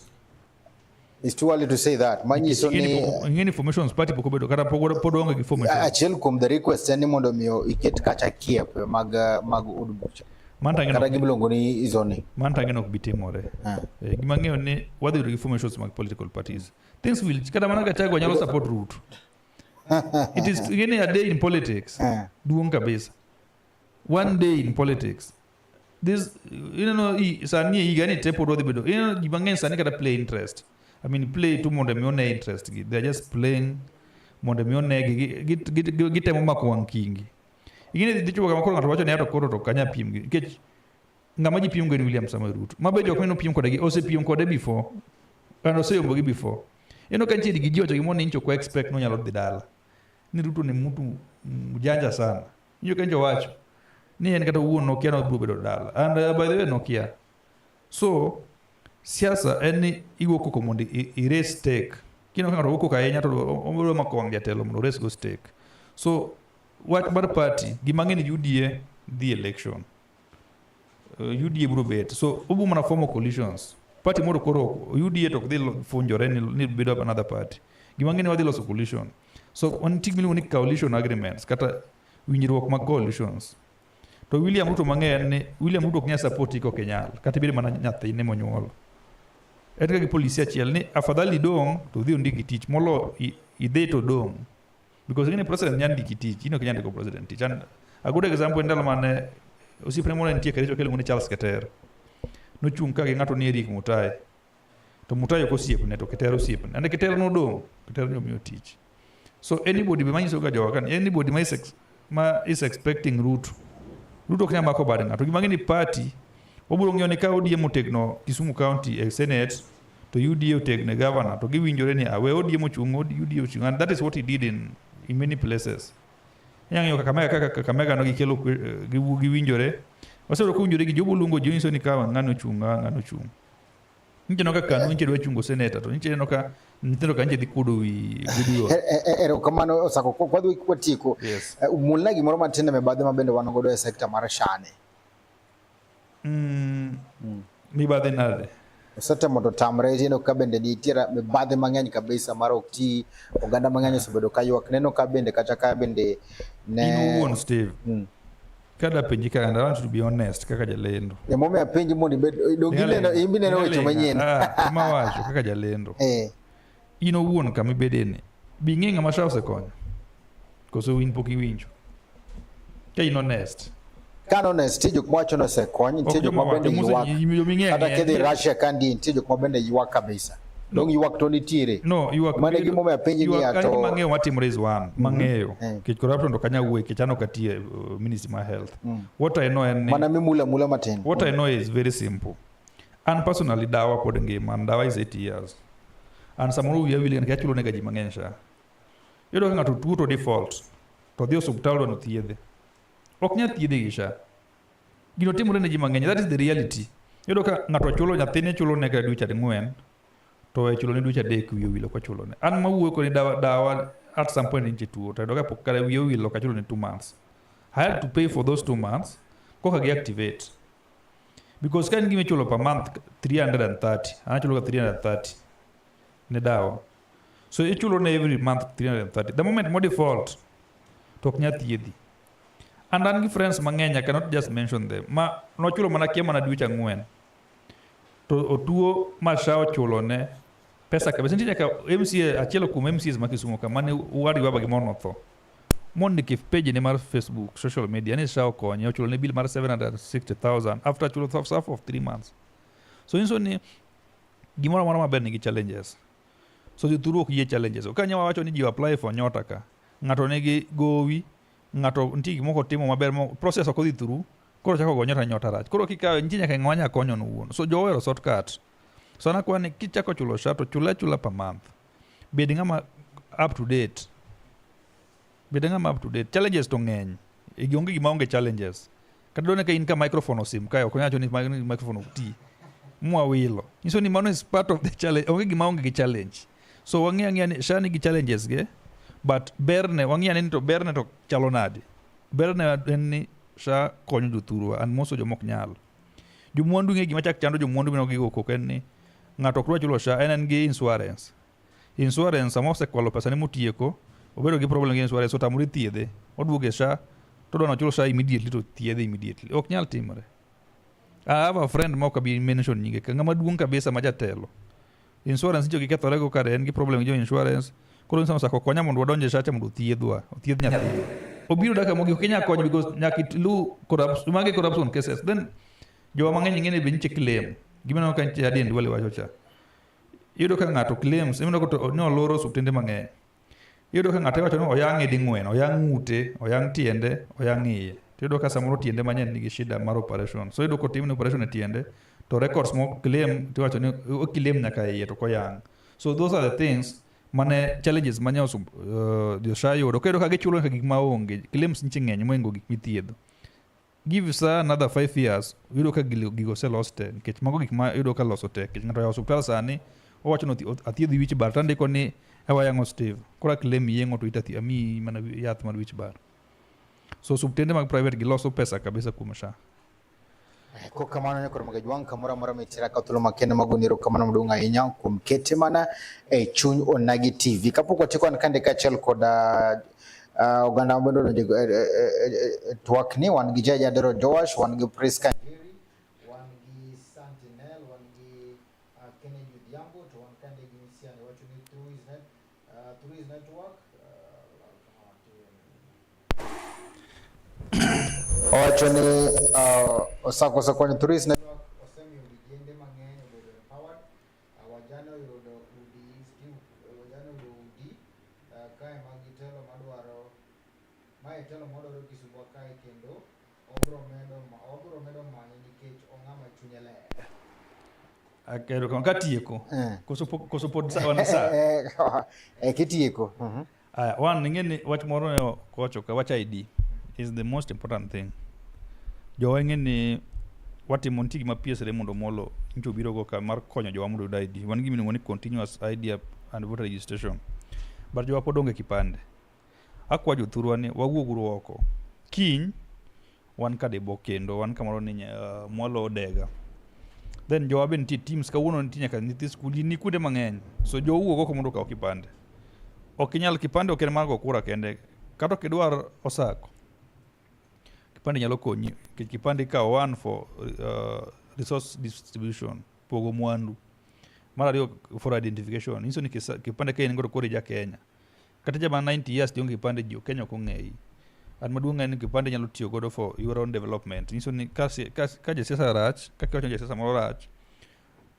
It's too early to say that. Manyiso ni ngeni information party poko bedo kata pod onge gi information. Achiel kuom the request en ni mondo miyo iket kacha kiep mag od bucha. Kata gibilongo ni izoni. Man tangeno ok bitimore. Gima ng'eyo ni wadhi yudo informations mag political parties. Things will kata mana Gachagua nyalo support Ruto. It is again a day in politics. Duong kabisa. One day in politics. This sani igani tepo do bedo. Gima ng'eny sani kata play interest. I mean play to mondo mione interest. They are just playing mondo mione gitemo makwang kingi. Igine dicho kama koro ng'ato wacho ni ato koro to kanya piem gi. Kech ng'ama ji piem go ni William Samoei Ruto. Mabe jok meno piem kodagi ose piem kode before. Kano oseyombo gi before. Eno kantie gi ji wacho gimoni incho ko expect no nyalo dhi dala. Ni Ruto ni mtu mjanja sana. Injo kanjo wacho ni en kata wuon no kia no bro bedo dala. And by the way no kia. So siasa en ni iwuok oko mondo iraise stake. Kino ng'ato wuok oko ahinya to obiro makwang jatelo mondo raise go stake. So what bar party gimang'eni UDA the election UDA bro bet so obu mana form coalitions party moro koro UDA to dhi funjore ni bedo another party gimang'eni wadhi loso coalition so on tigmilu ni coalition agreements kata winjruok mag coalitions to William Ruto mang'en ni William Ruto knya support iko Kenyal kata bedo mana nyathine monyuol etka gi polisi achiel ni afadhali dong to dhi ondiki tich molo idhe to dong. Because any president nyandi kitich, nyandi ko president teach. And a good example ndalo mane osipre mo ntie karicho kele ngone Charles Keter. No chung ka ng'ato ni Eric Mutai. to mutayo ko siepne to ketero siepne ande ketero no dong ketero no miyo tich. So anybody be manyiso ga jowa kan anybody ma is expecting Ruto ok nyama ko bad ngato gimangeni party obiro ng'iyo ni ka ODM otegno Kisumu County Senate to UDA otegne governor to giwinjore ni awe ODM ochung UDA ochung, and that is what he did in many places. Yang Kakamega no gikelo giwinjore osero kunjore gi jobo lungo jinso ni kawa ngano chung nje no ka kanu nje do chungo senator to nje no ka nitendo ka nje dikudo wi video ero kamano Osako kwa dhi kwatiko mulagi moro matende mebadhe mabende wanogodo e sector mar shane mibadhe nade sete mondo tamre jino ka bende nitiera mibadhe mang'eny kabisa mar okti oganda mang'eny osebedo kayuak neno ka bende kata ka bende ne in one Steve kada penji ka and I want to be honest kaka jalendo mome apenji mondo dongileno imbi neno weche manyien kama wacho kaka jalendo ino wuon kama bedene bing'e ng'ama sha osekonyo koso win poki winjo ka in honest kan honest tijo kwacho no sekony tijo mabende yuak kata kedhi Russia kandi tijo mabende yuak kabisa dong yuak to nitire no yuak mane gimo me apenji ni ato yuak mang'eyo matimore is one mang'eyo kech corruption to kanya wuok kichano katie Ministry of Health what I know and mana mimula matin what I know is very simple and personally dawa pod ngima dawa is 8 years and samoro wiya wili ka chulo ne gaji mang'eny sha yodo ng'ato tuo to default to dio subtalo no thiedhe ok nya thiedhe gisha gino timore ne ji mang'eny, that is the reality. Yodo ka ng'ato chulo nyathine chulo ne ka dweche 4 to e chulo ne dweche 3 wiyo wilo ko chulo ne an mawuo ko ni dawa at some point inche tuo to yodo ka pok kare wiyo wilo ka chulo ne 2 months. I had to pay for those 2 months ko ka activate because kan gime chulo per month 330 ana chulo ka 330 ne dawa so e chulo ne every month 330 the moment mo default to ok nya thiedhi. And then friends mang'eny, I cannot just mention them. Ma no chulo mana kia mana dweche 4 to otuo ma shao chulo ne pesa kabisa ntinya ka MCA achielo kum MCAs ma Kisumu ka mane wari waba gi mono tho mon ni page ne mar Facebook social media ne shao konyo chulo ne bill mar 760,000 after chulo of 3 months. So inso ni gimoro moro maber ni challenges. So the Riuruok ye challenges okanya wacho ni ji apply for nyota ka ng'ato ne gi gowi ng'ato ntigi moko timo maber process ok odhi through koro chako go nyota rach koro kikawe njinya ka ng'wanya konyo no wuon so jowero shortcut so ana kwani kichako chulo sha to chula per month bed ng'ama up to date challenges to ng'eny igionge gima onge challenges kata done ka in ka microphone osim kae ok nyacho ni microphone okti mwa wilo niso ni mano is part of the challenge onge gima onge gi challenge so wang'e ni shani gi challenges ge but berne wang'e ni to berne to chalo nade berne en ni sha konyo jothurwa an moso jomok nyal jomwandu ng'e gima chak chando jomwandu bino gigo kok en ni ng'ato ok dwa chulo sha en gi insurance samo se kwalo pesa ne motieko obedo gi problem gi insurance so tamuri thiedhe odwoge sha to dwa chulo sha immediately to thiedhe immediately ok nyal timore. I have a friend mo ka bi mention nyinge ka ng'ama duong' kabisa ma jatelo insurance jo gikethore go kare en gi problem gi jo insurance koro insurance Osako konya mondo wadonje sha mondo thiedh nyathi obiro daka mogi Kenya konyo because nyakilu corruption cases then jo mang'eny ng'ene be niche claim gimano kan cha adien wale wacho cha yudo ka ng'ato claims emno ko ne oloro subtende mang'eny yudo ka ng'ato wacho no oyang' ding'wen oyang' ng'ute oyang' tiende oyang' iye yudo ka samoro tiende manyien nigi shida mar operation so yudo ko tim ne operation e tiende to records mo claim to wacho ni o claim nyaka iye to koyang' so those are the things mane challenges manya jo shayo do kedo ka gichulo ka gik maonge claims niche ng'eny moingo gik mithiedho give sa another 5 years yudo ka gigo se lost nikech mago gik ma yudo ka loso tek nikech ng'ato ya hospital sani owacho no athiedhi wich bar tandiko ni ewayango Steve kora claim yengo to itathi ami mana yath mar wich bar so subtende mag private giloso pesa kabisa kumasha ko kamano ne koro magajwang kamora mora mitira ka tulo makende magoniro kamano mdunga inya kumkete mana e Chuny Onagi TV kapoko tiko kande ka chel koda oganda mbondo twak ni wan gi jaja dero Joash wan gi Priska wan gi Sentinel wan gi Kennedy Diambo to wan kande gi misiane wacho ni through his network wacho ni Osako kwenye tourist network osemi ulijende mang'eny obedo empowered wajane kae magi telo madwaro mae telo madwaro Kisumbwa kae kendo obro medo manye nikech ong'ama chunye ler. Akero kon katieko. Koso pod sa. Kitieko. One ngene wach moro ne kocho ka wach ID is the most important thing. Jo ngene watimo ntigi ma PSR mondo molo ncho biro go ka mar konyo jo mondo yud ID. Wan gimi ngoni continuous ID and voter registration. Bar jo podonge kipande. Akwa jo thurwane wawuoguru oko. Kiny wan kade bokendo wan kamoro ni molo odega. Then jo aben teams ka wono ntinya ka niti school ni kude mang'eny. So jo wuogo oko mondo ka kipande. Okinyal kipande oken mago kura kende. Kato kidwar Osako. Kipande nyalo konyi. Kipande ka one for resource distribution. Pogo mwandu. Mara rio for identification. Inso ni kipande kaya ngoto kore ja Kenya. Kata jama 90 years dionge kipande jo Kenya kongei. At maduonga ni kipande nyalo tiyo godo for your own development. Inso ni kaje siasa rach. Kaki wacho siasa moro rach.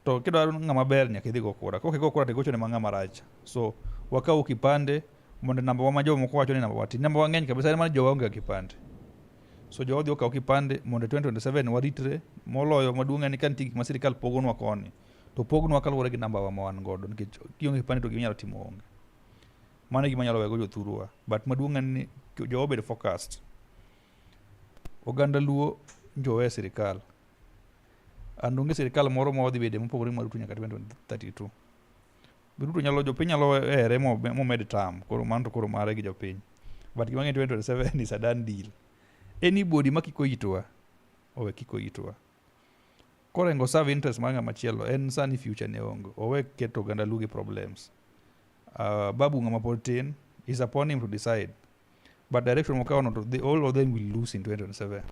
To kidwaro ng'ama ber nyaka idhi go kura. Koke go kura te gocho ne ng'ama rach. So wakao kipande mondo namba wa majo moko wacho ni namba wati. Namba wa ng'eny kabisa mana jo waonge kipande. So jo odhi okao kipande mondo 2027 waritre moloyo maduonga ni kan tigi ma sirikal pogonwa koni. To pogonwa kaluwore gi namba wa wan godo nikech kionge kipande to ginyalo timo onge. Mano gima nyalo wego jo thurwa. But maduonga ni jo obed focused. Oganda Luo njowe sirikal. Andunge sirikal moro modhi bede mopogore maruto nyaka 2032. Biruto nyalo jo piny nyalo ere mo med tam koro manto koro mare gi jo piny. But gima 2027 is a done deal. Anybody makiko itwa owe kiko itwa. Koro ngo serve interest manga machielo en sani future ne ongo. Owe keto Oganda Luo gi problems. Babu ngama potin is upon him to decide. But direction mokao all of them will lose in 2027.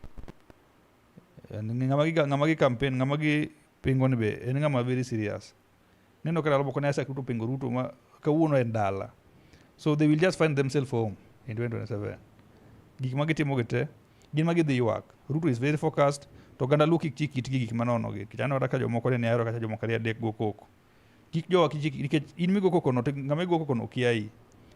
Ngamagi campaign ngamagi pingone be en ngama very serious. Neno kala lobo kona sa kuto pingo Ruto ma kawuono en dala. So they will just find themselves home in 2027. Gik magitimo gite gin magi dhi ywak. Ruto is very focused to Oganda Luo kik chik itgi gik manono gi. Kichano raka jomoko ne ayro kata jomoko ari adek go koko. Kik jo wak chik nikech in migo koko no ngame go koko no kiai.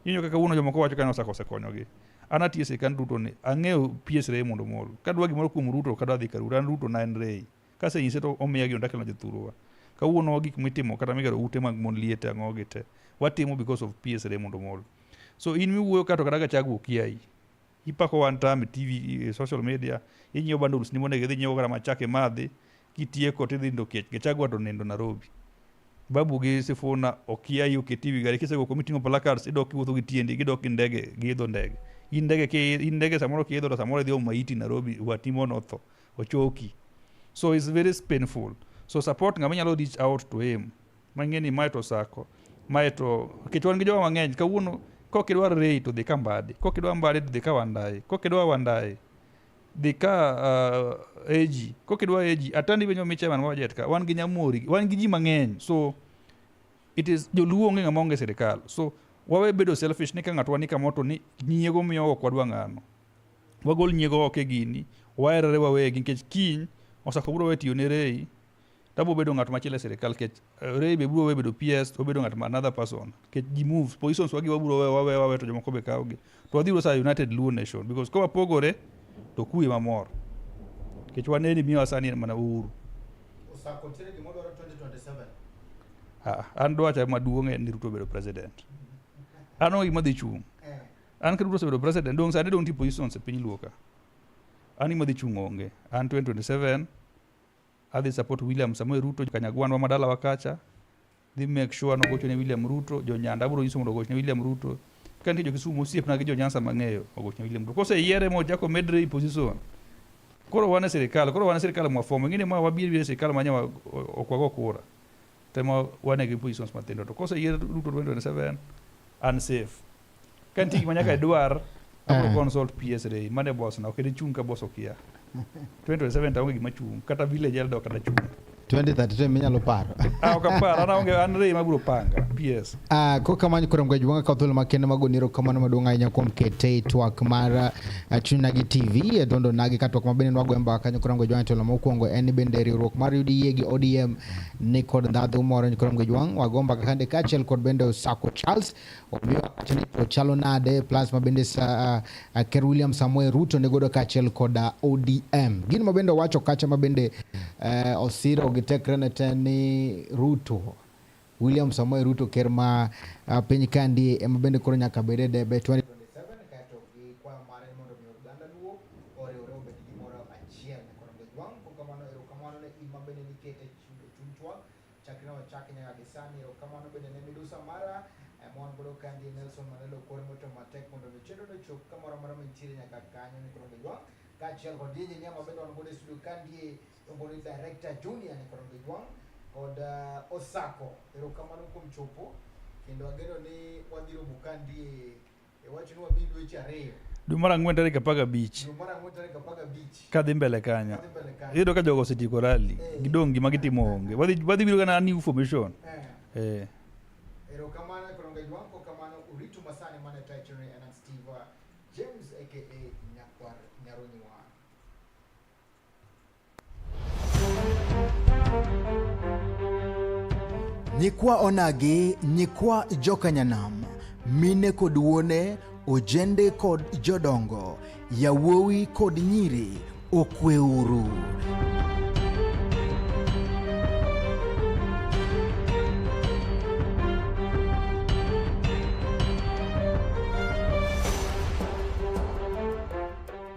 Inyo kaka wuono jomoko wacho kana Osako sekonyogi. Anati kan Ruto ni ang'eyo PSR mondo mol. Kadwa gimoro kuom Ruto kadwa dhi karu ran Ruto na en rei. Kase nyise to omiya gi ondake no jothurwa. Kawuono gik mitimo kata migero ute mag mon liete ang'o gite. Watimo because of PSR mondo mol. So in miwuoyo kato kadaga chagu kiai. Ipako one time TV social media inyo bundles ni monege dhi nyewo gara machake madhi kitieko tidhi ndo kech gechagwa to nendo Nairobi. Babu gi sifuna okiai uke TV gari kisego committing placards idok kiwuotho gi tiendi gidok ndege giidho ndege. Indege samoro kiidho to samoro dhi maiti Nairobi watimo notho ochoki. So it's very painful. So support ngama nyalo reach out to him. Mangeni mae to Osako. Mae to kichwan gi joma mang'eny kawuono kokidwar rei to dhika Mbadi. Kokidwar Mbadi to dhika Wandai. Kokidwar Wandai dhika Eji. Kokidwar Eji atandi benyo micheman budget ka wan gi Nyamori wan gi ji mang'eny. So it is joluo ng'e ngama onge sirikal. So wawe bedo selfish ni ka ng'atwa ni kamoto ni nyiego miyo ok wadwa ng'ano. Wagol nyiego oke gini waerere wawegi nikech kiny Osako biro we tiyo ne rei tabo bedo ng'at machielo e sirikal kech rei be biro we bedo PS obedo ng'at ma another person kech gi moves positions wagi wabiro wawe to jomoko be kawgi to wadhi sa United Luo Nation because kowa pogore to kuwe mamor kech waneni miyo asani mana uhuru. Osako tere gimo dwaro 2027. An dwacha maduong' ni Ruto bedo president. Ano gima dhi chung'. An ka Ruto bedo president dong sani dong ti positions e piny Luo ka. Ani madhi chung' onge. An 2027 adhi support William Samoei Ruto kanyagwanwa madala wakacha. Dhi make sure no gocho ne William Ruto jo Nyanda bro nyiso mondo gocho ne William Ruto. Kanti jo Kisumu osiep na gi jo Nyanza mang'eyo ogocho ne William Ruto. Kose yiere mo jako medre position. Koro wane sirikal mwafomo ngine ma wabiri sirikal manyawa okwago kura. Tema wane gi positions mathindo to kose yiere Ruto 2027 unsafe. Kanti manyaka edwar abro consult PSR mane boss na okede chung ka boss okia 2027 taonge gima chung kata village eldo kata chung 2033 minyalo paro. Okaparo ana onge an rei mabiro panga. PS. Koka manyo kurom gajwanga ka thuolo makende magoniro kamano maduong' ahinya kuom kete twak mar Chuny Onagi TV Adundo Onagi ka twak mabende nwago emba kanyo kurom gajwanga tolo mokwongo en bende riuruok mar UDA gi ODM ni kod ndhadhu moro ni kurom gajwang wagomba kande kachiel kod bende Osako Charles omiyo achani chalo nade plus mabende Ker William Samuel Ruto ne godo kachiel kod ODM gin mabende wacho kacha mabende osiro gitekre ne teni Ruto William Samuel Ruto ker ma piny kandi ema bende koro nyaka bede debe 2027 kato gi kwa mare mondo mi Uganda Luo oriwre obed gimoro achiel kono gidwang' kamano erokamano ne in mabende nikete chuny twak chakre wachak nyaka gi sani erokamano bende ne midusa mara mon godo kandi Nelson Manelo kore moto matek mondo mi chenro no chop kamoro amora mantiere nyaka kanyo ni kono gidwang' kachiel kod DJ nyama bende wan godo e studio kandi omboni director junior ni kono gidwang' kod Osako erokamano kuom chopo kendo ageno ni wadhiro bukandi e wach ni wabiro dweche 2 Dwe mar 4 tarik 15 kadhi mbele kanyo iyudo ka jogo osetieko rally gidong' gima gitimo onge wadhi biro kana new information erokamano kono gidwang' kokamano uritu masani mane tachore and Steve James aka Nyakwar Nyaronywa. Nyikwa Onagi, nyikwa Jokanyanam, mine kod wuone, ojende kod jodongo, yawuowi kod nyiri, okweuru.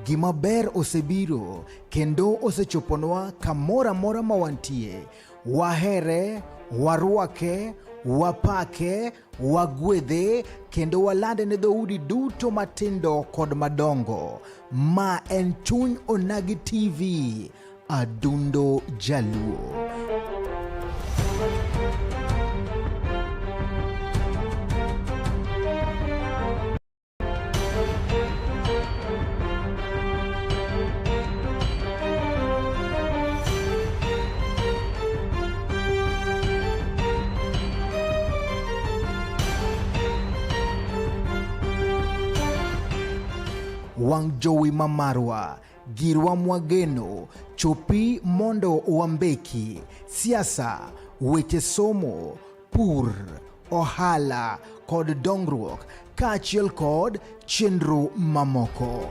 Gima ber osebiro kendo osechoponwa kamora mora mawantie, wahere, warwake, wapake, wagwedhe kendo walande ne dhoudi duto matindo kod madongo. Ma en Chuny Onagi TV, Adundo Jaluo. Wang jowi mamarwa, girwa mwageno, chopi mondo wambeki, siasa, weche somo, pur, ohala, kod dongruok, kachiel kod chenro mamoko.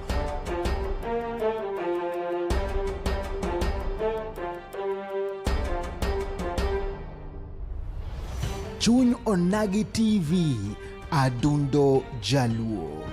Chuny Onagi TV, Adundo Jaluo.